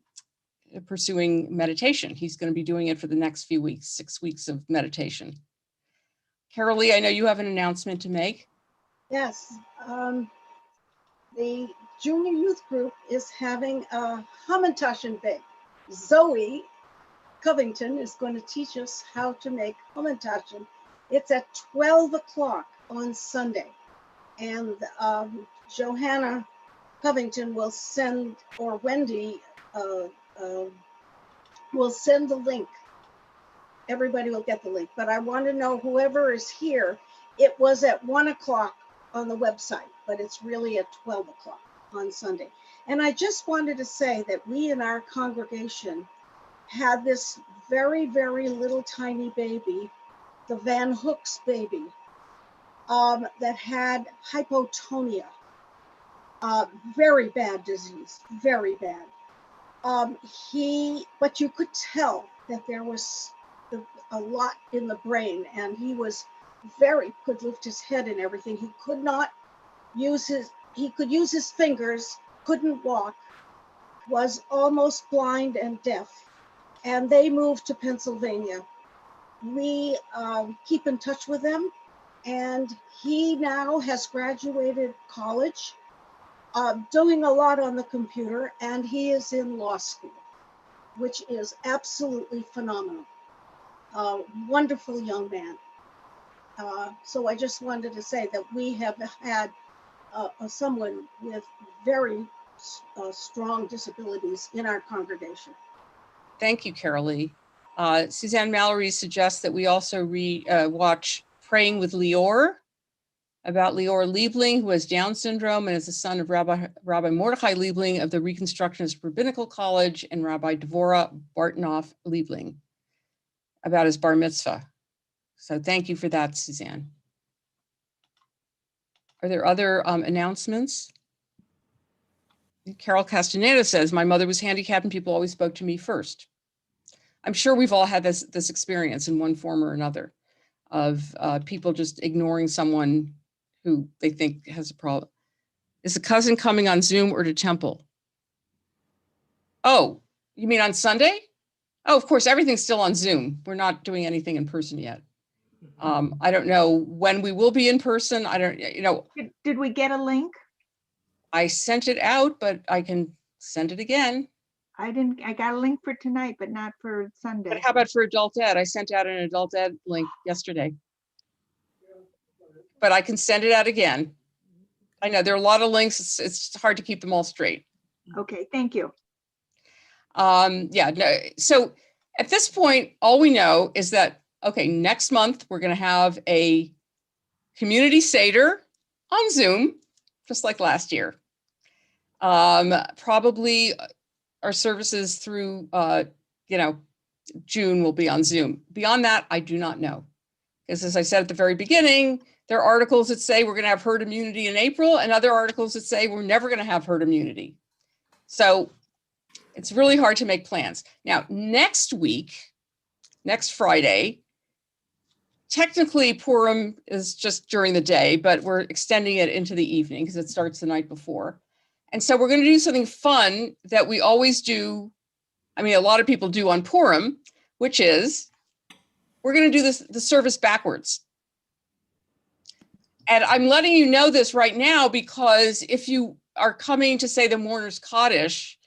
pursuing meditation. He's going to be doing it for the next few weeks, 6 weeks of meditation. Carol Lee, I know you have an announcement to make. Yes, the junior youth group is having a Hamantaschen bake. Zoe Covington is going to teach us how to make Hamantaschen. It's at 12 o'clock on Sunday. And Johanna Covington will send, or Wendy will send the link. Everybody will get the link, but I want to know whoever is here, it was at 1 o'clock on the website, but it's really at 12 o'clock on Sunday. And I just wanted to say that we in our congregation had this very, very little tiny baby, the Van Hook's baby, that had hypotonia, very bad disease, very bad. But you could tell that there was a lot in the brain, and he was could lift his head and everything. He could not use he could use his fingers, couldn't walk, was almost blind and deaf. And they moved to Pennsylvania. We keep in touch with them, and he now has graduated college, doing a lot on the computer, and he is in law school, which is absolutely phenomenal. Wonderful young man. So I just wanted to say that we have had someone with very strong disabilities in our congregation. Thank you, Carol Lee. Suzanne Mallory suggests that we also watch Praying with Lior, about Lior Liebling, who has Down syndrome and is the son of Rabbi Mordechai Liebling of the Reconstructionist Rabbinical College and Rabbi Dvorah Bartnoff Liebling, about his bar mitzvah. So thank you for that, Suzanne. Are there other announcements? Carol Castaneda says, my mother was handicapped and people always spoke to me first. I'm sure we've all had this experience in one form or another of people just ignoring someone who they think has a problem. Is the cousin coming on Zoom or to Temple? Oh, you mean on Sunday? Oh, of course, everything's still on Zoom. We're not doing anything in person yet. I don't know when we will be in person. I don't, Did we get a link? I sent it out, but I can send it again. I didn't, I got a link for tonight, but not for Sunday. But how about for adult ed? I sent out an adult ed link yesterday. But I can send it out again. I know there are a lot of links. It's hard to keep them all straight. Okay, thank you. Yeah, no. So at this point, all we know is that, okay, next month, we're going to have a community Seder on Zoom, just like last year. Probably our services through, June will be on Zoom. Beyond that, I do not know. Because as I said at the very beginning, there are articles that say we're going to have herd immunity in April and other articles that say we're never going to have herd immunity. So it's really hard to make plans. Now, next week, next Friday, technically Purim is just during the day, but we're extending it into the evening because it starts the night before. And so we're going to do something fun that we always do. I mean, a lot of people do on Purim, which is we're going to do the service backwards. And I'm letting you know this right now because if you are coming to say the Mourner's Kaddish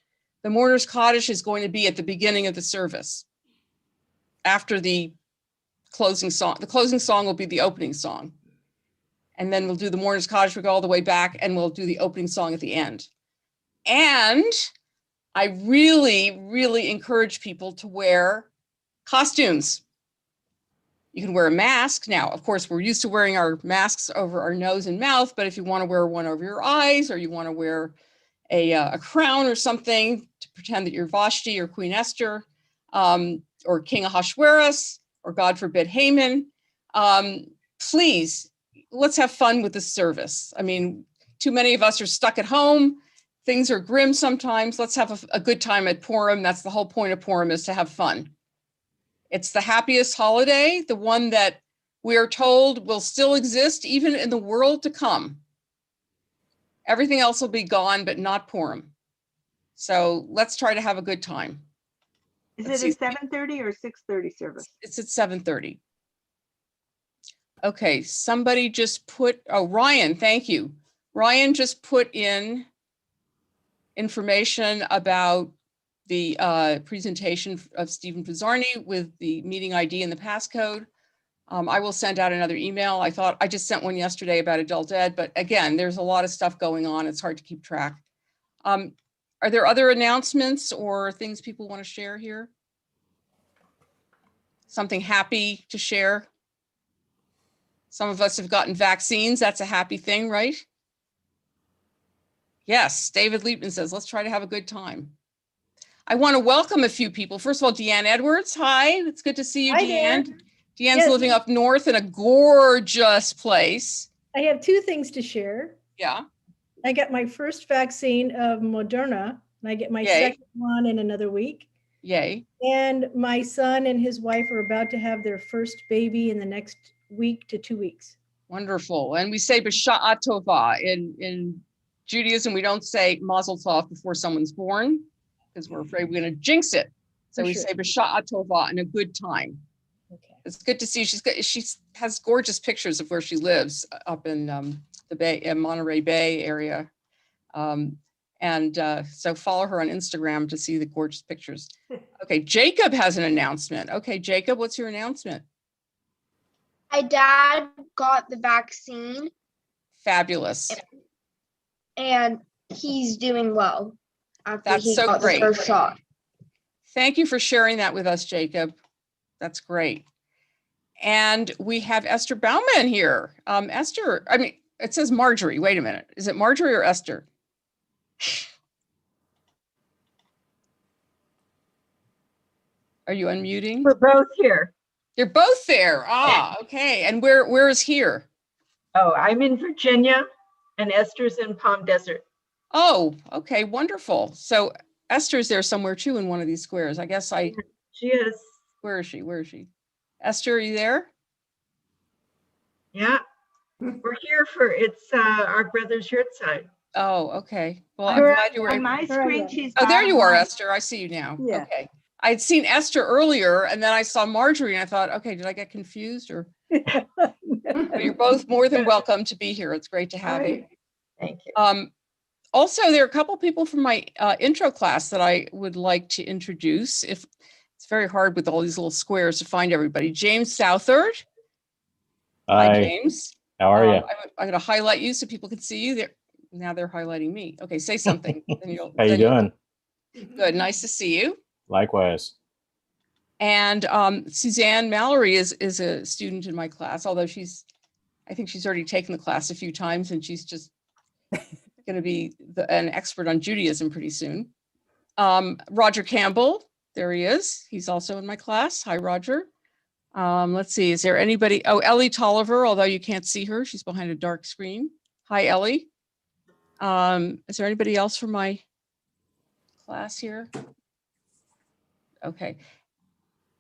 is going to be at the beginning of the service after the closing song. The closing song will be the opening song. And then we'll do the Mourner's Kaddish, we'll go all the way back and we'll do the opening song at the end. And I really, really encourage people to wear costumes. You can wear a mask. Now, of course, we're used to wearing our masks over our nose and mouth, but if you want to wear one over your eyes or you want to wear a crown or something to pretend that you're Vashti or Queen Esther or King Ahasuerus or God forbid Haman, please, let's have fun with this service. I mean, too many of us are stuck at home. Things are grim sometimes. Let's have a good time at Purim. That's the whole point of Purim, is to have fun. It's the happiest holiday, the one that we are told will still exist even in the world to come. Everything else will be gone, but not Purim. So let's try to have a good time. Is it a 7:30 or 6:30 service? It's at 7:30. Okay, somebody just put, oh, Ryan, thank you. Ryan just put in information about the presentation of Stephen Pizzarni with the meeting ID and the passcode. I will send out another email. I just sent one yesterday about adult ed, but again, there's a lot of stuff going on. It's hard to keep track. Are there other announcements or things people want to share here? Something happy to share? Some of us have gotten vaccines. That's a happy thing, right? Yes, David Liebman says, let's try to have a good time. I want to welcome a few people. First of all, Deanne Edwards. Hi, it's good to see you, Hi, Deanne. Dan. Deanne's Yes. living up north in a gorgeous place. I have two things to share. Yeah. I got my first vaccine of Moderna, and I get my Yay. second one in another week. Yay. And my son and his wife are about to have their first baby in the next week to 2 weeks. Wonderful. And we say B'Sha'a Tova. In Judaism, we don't say Mazel Tov before someone's born because we're afraid we're going to jinx it. So For we sure. say B'Sha'a Tova and a good time. Okay. It's good to see. She has gorgeous pictures of where she lives up in the Bay, in Monterey Bay area. So follow her on Instagram to see the gorgeous pictures. Okay, Jacob has an announcement. Okay, Jacob, what's your announcement? My dad got the vaccine Fabulous. and he's doing well after That's he so got great. the first shot. Thank you for sharing that with us, Jacob. That's great. And we have Esther Bauman here. Esther, I mean, it says Marjorie. Wait a minute. Is it Marjorie or Esther? Are you unmuting? We're both here. You're both there. Ah, okay. And where is here? Oh, I'm in Virginia and Esther's in Palm Desert. Oh, okay, wonderful. So Esther's there somewhere too in one of these squares. I guess She is. where is she? Where is she? Esther, are you there? Yeah. We're here for, it's our brother's yurt side. Oh, okay. Well, I'm On glad you were. my screen, she's. Oh, there you are, bottom Esther. I see you now. Yeah. Okay. I'd seen Esther earlier and then I saw Marjorie and I thought, okay, did I get confused or? But you're both more than welcome to be here. It's great to have you. Thank you. Also, there are a couple people from my intro class that I would like to introduce. If it's very hard with all these little squares to find everybody. James Southard. Hi, James. How are you? I'm going to highlight you so people can see you. Now they're highlighting me. Okay, say something. How you doing? Good. Nice to see you. Likewise. And Suzanne Mallory is a student in my class, although I think she's already taken the class a few times and she's just going to be an expert on Judaism pretty soon. Roger Campbell, there he is. He's also in my class. Hi, Roger. Let's see, is there anybody? Oh, Ellie Tolliver, although you can't see her. She's behind a dark screen. Hi, Ellie. Is there anybody else from my class here? Okay.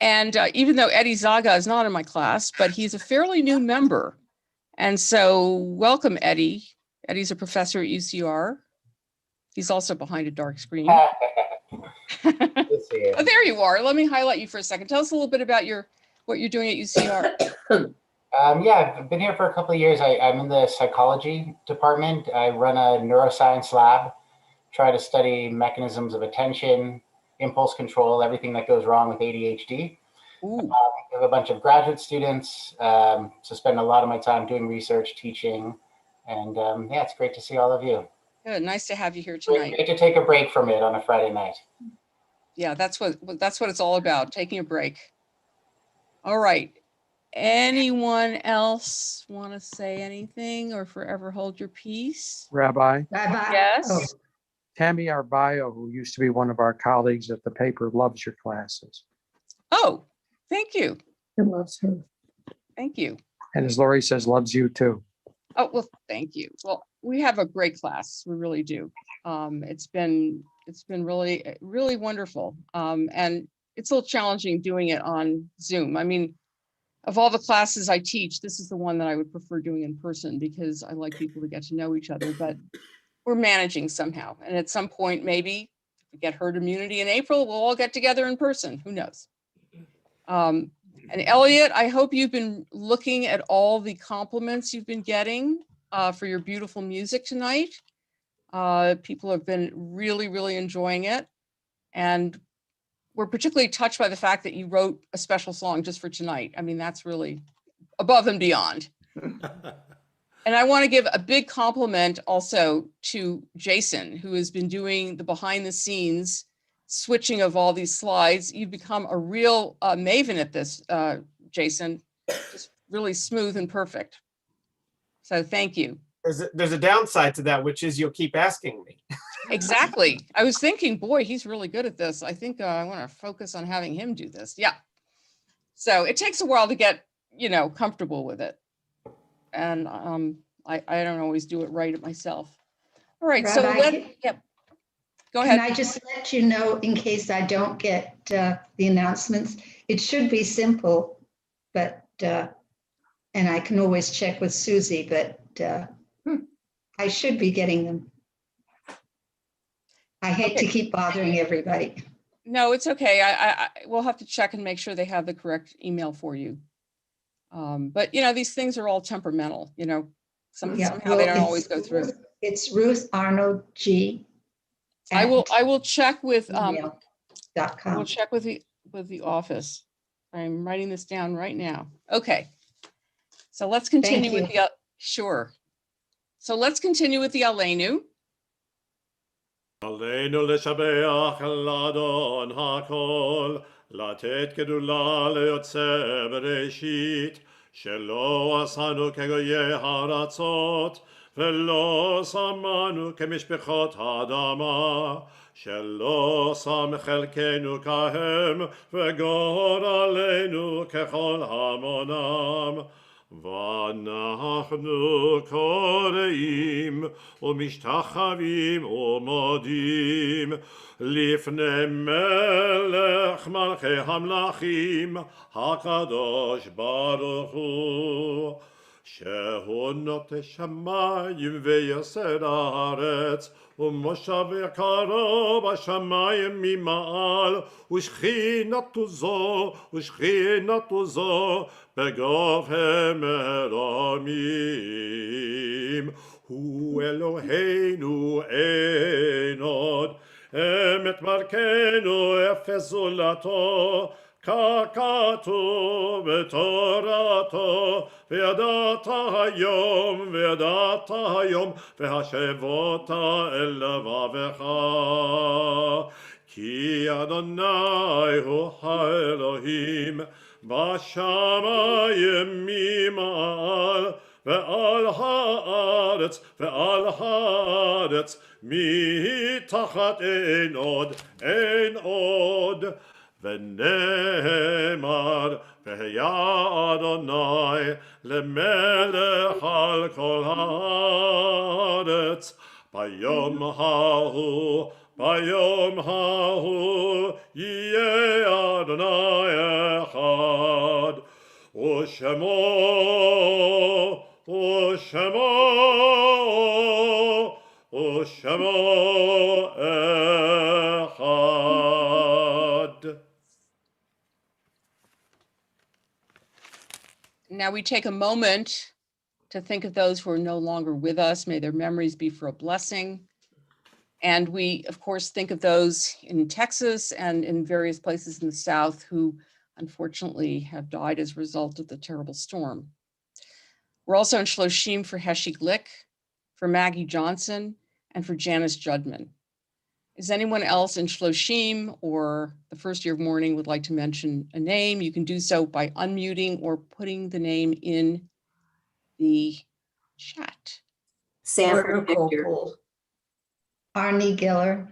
And even though Eddie Zaga is not in my class, but he's a fairly new member. And so welcome, Eddie. Eddie's a professor at UCR. He's also behind a dark screen. Oh, there you are. Let me highlight you for a second. Tell us a little bit about what you're doing at UCR. Yeah, I've been here for a couple of years. I'm in the psychology department. I run a neuroscience lab, try to study mechanisms of attention, impulse control, everything that goes wrong with ADHD. I have a bunch of graduate students, so spend a lot of my time doing research, teaching, and yeah, it's great to see all of you. Good, nice to have you here tonight. Great to take a break from it on a Friday night. Yeah, that's what it's all about, taking a break. All right. Anyone else want to say anything or forever hold your peace? Rabbi. Yes. Oh, Tammy Arbayo, who used to be one of our colleagues at the paper, loves your classes. Oh, thank you. He loves her. Thank you. And as Lori says, loves you too. Oh, well, thank you. Well, we have a great class. We really do. It's been really, really wonderful. And it's a little challenging doing it on Zoom. I mean, of all the classes I teach, this is the one that I would prefer doing in person because I like people to get to know each other, but we're managing somehow. And at some point, maybe if we get herd immunity in April, we'll all get together in person. Who knows? And Elliot, I hope you've been looking at all the compliments you've been getting for your beautiful music tonight. People have been really, really enjoying it. And we're particularly touched by the fact that you wrote a special song just for tonight. I mean, that's really above and beyond. And I want to give a big compliment also to Jason, who has been doing the behind the scenes switching of all these slides. You've become a real maven at this, Jason, just really smooth and perfect. So thank you. There's a downside to that, which is you'll keep asking me. Exactly. I was thinking, boy, he's really good at this. I think I want to focus on having him do this. Yeah. So it takes a while to get, comfortable with it. And I don't always do it right myself. All right. So go ahead. Can I just let you know, in case I don't get the announcements, it should be simple, but, and I can always check with Susie, but I should be getting them. I hate to keep bothering everybody. No, it's okay. We'll have to check and make sure they have the correct email for you. But these things are all temperamental, somehow they don't always go through. It's Ruth Arnold G. I will check with .com. We'll check with the office. I'm writing this down right now. Okay. So let's continue with the sure. So let's continue with the Aleinu. עלינו לשבח אל אדון הכל, לתת גדולה ליוצא בראשית, שלא עשנו כגויי הארצות, ולא שמנו כמשפחות האדמה, שלא שם חלקנו כהם, וגורלנו ככל המונם. ואנחנו קוראים ומשתחווים ומודים לפני מלך מלכי המלכים הקדוש ברוך הוא, שהוא נוטה שמיים ויסד הארץ, ומושב יקרו בשמיים ממעל, ושכינתו זו בגובה מרומים. הוא אלוהינו אין עוד, אמת מלכנו אפס זולתו, ככתוב בתורתו, וידעת היום, והשבות אל לבבך. כי אדוני הוא האלוהים, בשמיים ממעל, ועל הארץ מתחת אין עוד. ונאמר, והיה אדוני למלך על כל הארץ. ביום ההוא יהיה אדוני אחד, ושמו אחד. Now we take a moment to think of those who are no longer with us. May their memories be for a blessing. And we, of course, think of those in Texas and in various places in the South who unfortunately have died as a result of the terrible storm. We're also in Shloshim for Heshi Glick, for Maggie Johnson, and for Janice Judman. Is anyone else in Shloshim or the first year of mourning would like to mention a name? You can do so by unmuting or putting the name in the chat. Sanford Victor. Arnie Giller.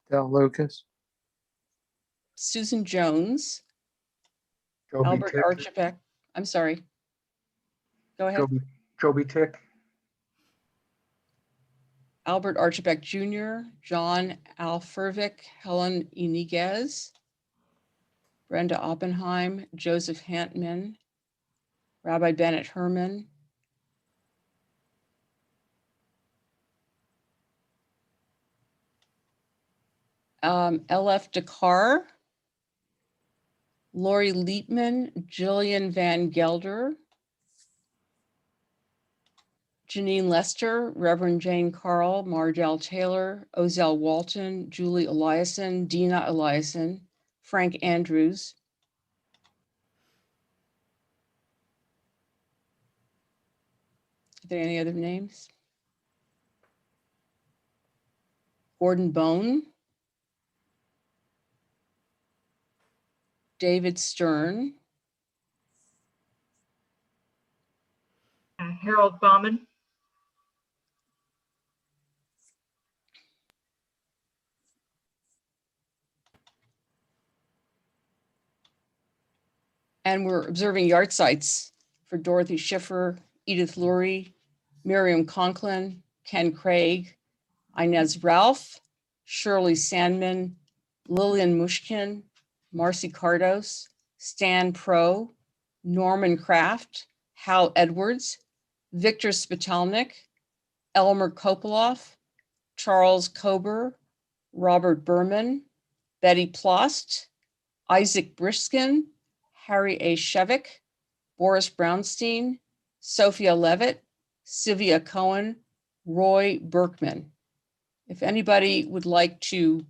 Del Lucas. Susan Jones. Joby Albert Tick. Archibald. I'm sorry. Go ahead. Joby Tick. Albert Archibald Jr., John Alfervic, Helen Iniguez, Brenda Oppenheim, Joseph Hantman, Rabbi Bennett Herman, L.F. Dakar, Lori Liepman, Jillian Van Gelder, Janine Lester, Reverend Jane Carl, Mardell Taylor, Ozell Walton, Julie Eliason, Dina Eliason, Frank Andrews, are there any other names? Gordon Bone, David Stern, Harold Bauman. and we're observing yard sites for Dorothy Schiffer, Edith Lurie, Miriam Conklin, Ken Craig, Inez Ralph, Shirley Sandman, Lillian Mushkin, Marcy Cardos, Stan Pro, Norman Kraft, Hal Edwards, Victor Spitalnik, Elmer Kopoloff, Charles Kober, Robert Berman, Betty Plost, Isaac Briskin, Harry A. Shevik, Boris Brownstein, Sophia Levitt, Sylvia Cohen, Roy Berkman. If anybody would like to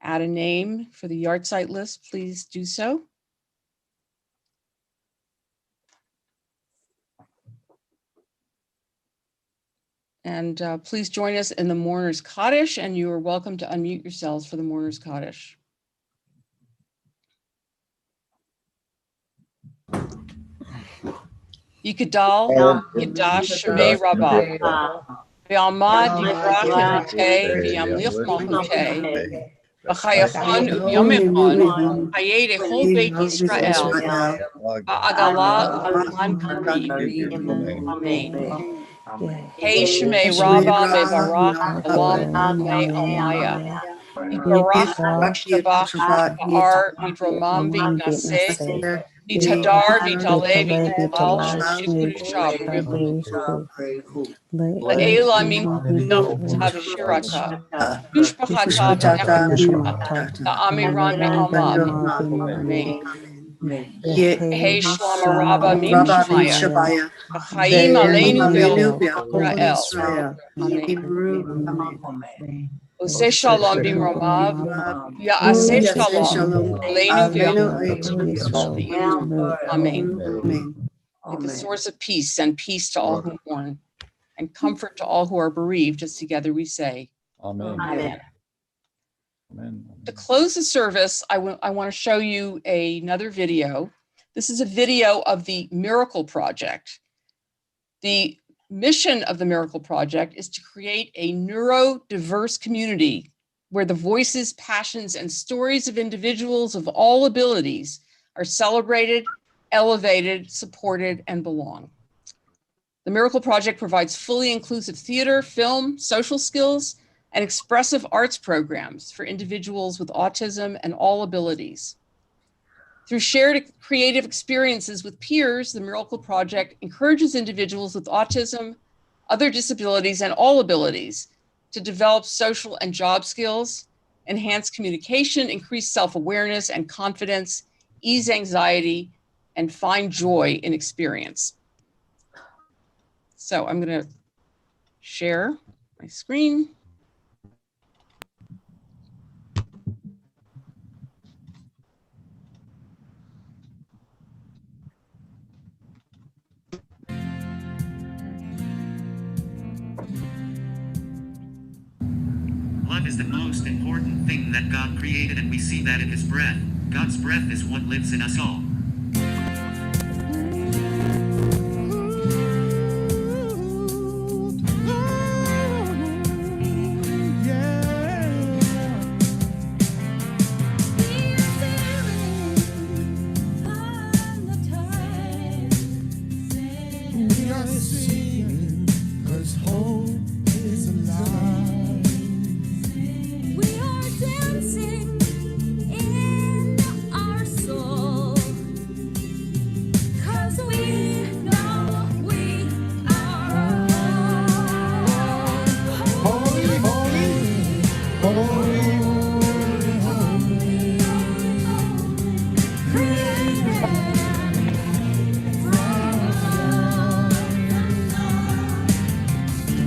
add a name for the yard site list, please do so. And please join us in the Mourner's Kaddish, and you are welcome to unmute yourselves for the Mourner's Kaddish. Yikadal, Yadash, Shemei Rabbah, V'Almad Yivrach Yehutei, V'Yamlich Malchutei, V'chayachon u'yomechon, Hayeh dechol beit Yisrael, Ba'agala u'man karim. Amen. Hey Shemay Rabba Mevarach Olam Me Almaya. Yiparach Shabbat Ba'ar Midromam V'Naseh V'Tadar V'Taleh V'Talal Shekudusha La'ela Min Tav Shirata Mishpachata V'Nefesh La'amiran Me'alma. Amen. Hey Shlama Rabba Mim Shemaya. Chaim Aleinu Israel. Amen. Oseh Shalom Bimromav. Ya'aseh Shalom. Aleinu Ve'al. Amen. May the source of peace send peace to all who mourn and comfort to all who are bereaved, as together we say. Amen. Amen. Amen. To close the service, I want to show you another video. This is a video of the Miracle Project. The mission of the Miracle Project is to create a neurodiverse community where the voices, passions, and stories of individuals of all abilities are celebrated, elevated, supported, and belong. The Miracle Project provides fully inclusive theater, film, social skills, and expressive arts programs for individuals with autism and all abilities. Through shared creative experiences with peers, the Miracle Project encourages individuals with autism, other disabilities, and all abilities to develop social and job skills, enhance communication, increase self-awareness and confidence, ease anxiety, and find joy in experience. So I'm going to share my screen. Blood is the most important thing that God created, and we see that in His breath. God's breath is what lives in us all.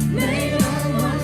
May no one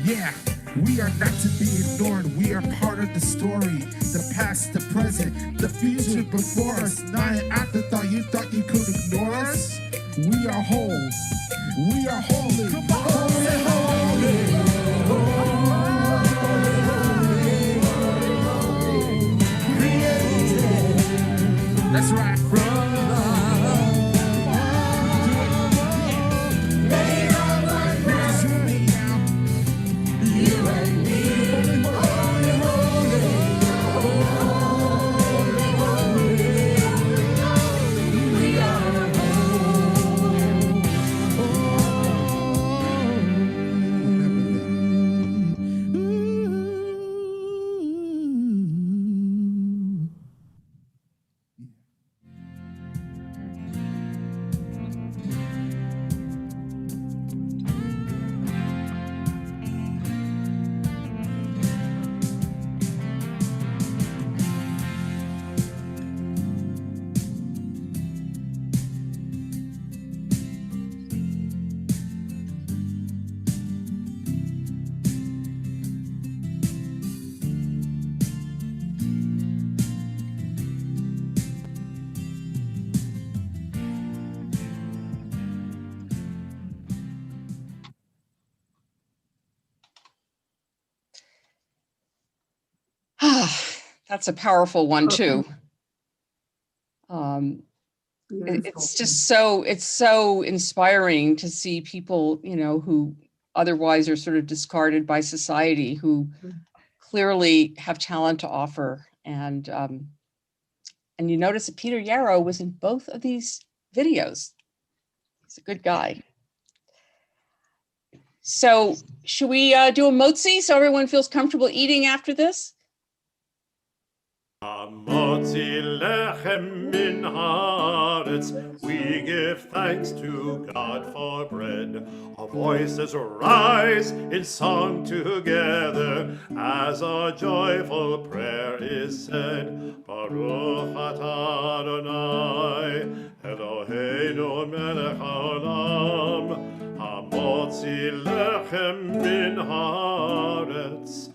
Yeah, we are not to be ignored. We are part of the story. The past, the present, the future before us. Not an afterthought. You thought you could ignore us? We are whole. We are holy. Holy, holy. That's right. That's a powerful one too. It's Beautiful. just it's so inspiring to see people, you know, who otherwise are sort of discarded by society, who clearly have talent to offer. And you notice that Peter Yarrow was in both of these videos. He's a good guy. So should we do a motzi so everyone feels comfortable eating after this? Motzi lechem min haaretz, we give thanks to God for bread. Our voices rise in song together as a joyful prayer is said. Baruch atah Adonai, Eloheinu melech haolam, hamotzi lechem min haaretz.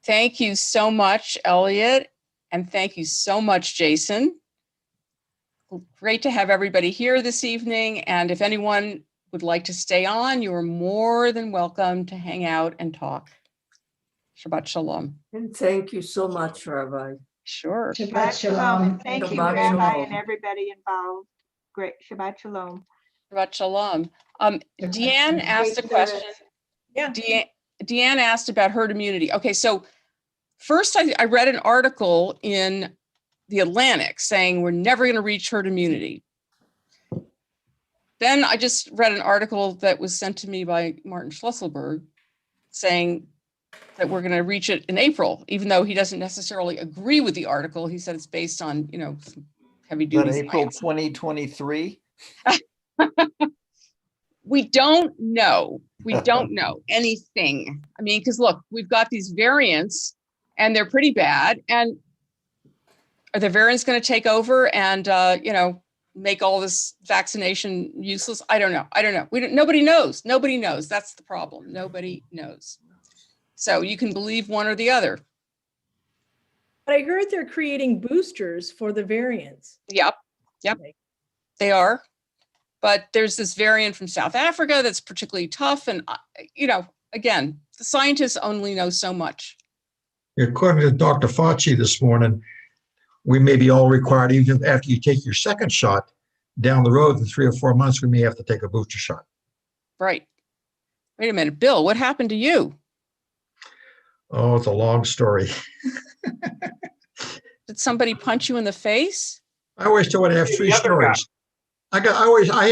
Thank you so much, Elliot, and thank you so much, Jason. Great to have everybody here this evening, and if anyone would like to stay on, you are more than welcome to hang out and talk. Shabbat Shalom. And thank you so much, Rabbi. Sure. Shabbat Shalom. Thank you, Shabbat Rabbi, Shalom. and everybody involved. Great. Shabbat Shalom. Shabbat Shalom. Deanne asked a question. Yeah. Deanne asked about herd immunity. Okay, so first I read an article in the Atlantic saying we're never going to reach herd immunity. Then I just read an article that was sent to me by Martin Schlesselberg saying that we're going to reach it in April, even though he doesn't necessarily agree with the article. He said it's based on, you know, heavy duty But April science. 2023? We don't know. We don't know anything. I mean, because look, we've got these variants and they're pretty bad. And are the variants going to take over and, you know, make all this vaccination useless? I don't know. Nobody knows. Nobody knows. That's the problem. Nobody knows. So you can believe one or the other. But I heard they're creating boosters for the variants. Yep. They are. But there's this variant from South Africa that's particularly tough. And, you know, again, the scientists only know so much. According to Dr. Fauci this morning, we may be all required, even after you take your second shot, down the road in 3 or 4 months, we may have to take a booster shot. Right. Wait a minute, Bill, what happened to you? Oh, it's a long story. Did somebody punch you in the face? I always tell you I have 3 stories. I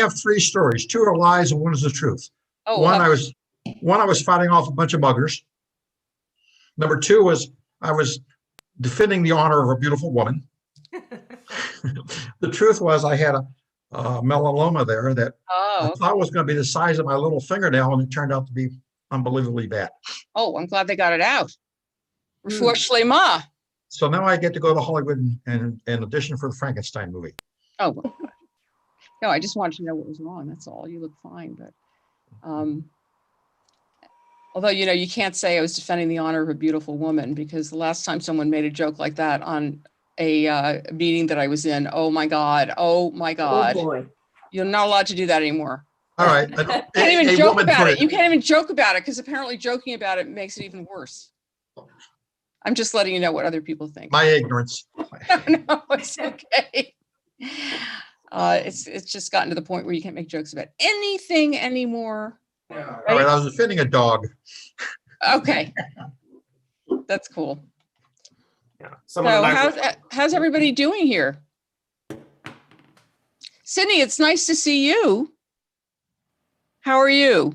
have 3 stories. 2 are lies and 1 is the truth. Oh, One, I was fighting off a bunch of muggers. Number 2 was I was defending the honor of a beautiful woman. The truth was I had a melanoma there that I thought was going to be the size of my little fingernail, and it turned out to be unbelievably bad. Oh, I'm glad they got it out. Refuah Shlema. So now I get to go to Hollywood and audition for the Frankenstein movie. Oh, well, no, I just wanted to know what was wrong. That's all. You look fine, but although, you know, you can't say I was defending the honor of a beautiful woman, because the last time someone made a joke like that on a meeting that I was in, oh my God, Oh, boy. you're not allowed to do that anymore. All right. You can't even joke about it. You can't even joke about it, because apparently joking about it makes it even worse. I'm just letting you know what other people think. My ignorance. No, it's okay. It's just gotten to the point where you can't make jokes about anything anymore. All right, I was defending a dog. Okay, that's cool. Yeah. So how's everybody doing here? Sydney, it's nice to see you. How are you?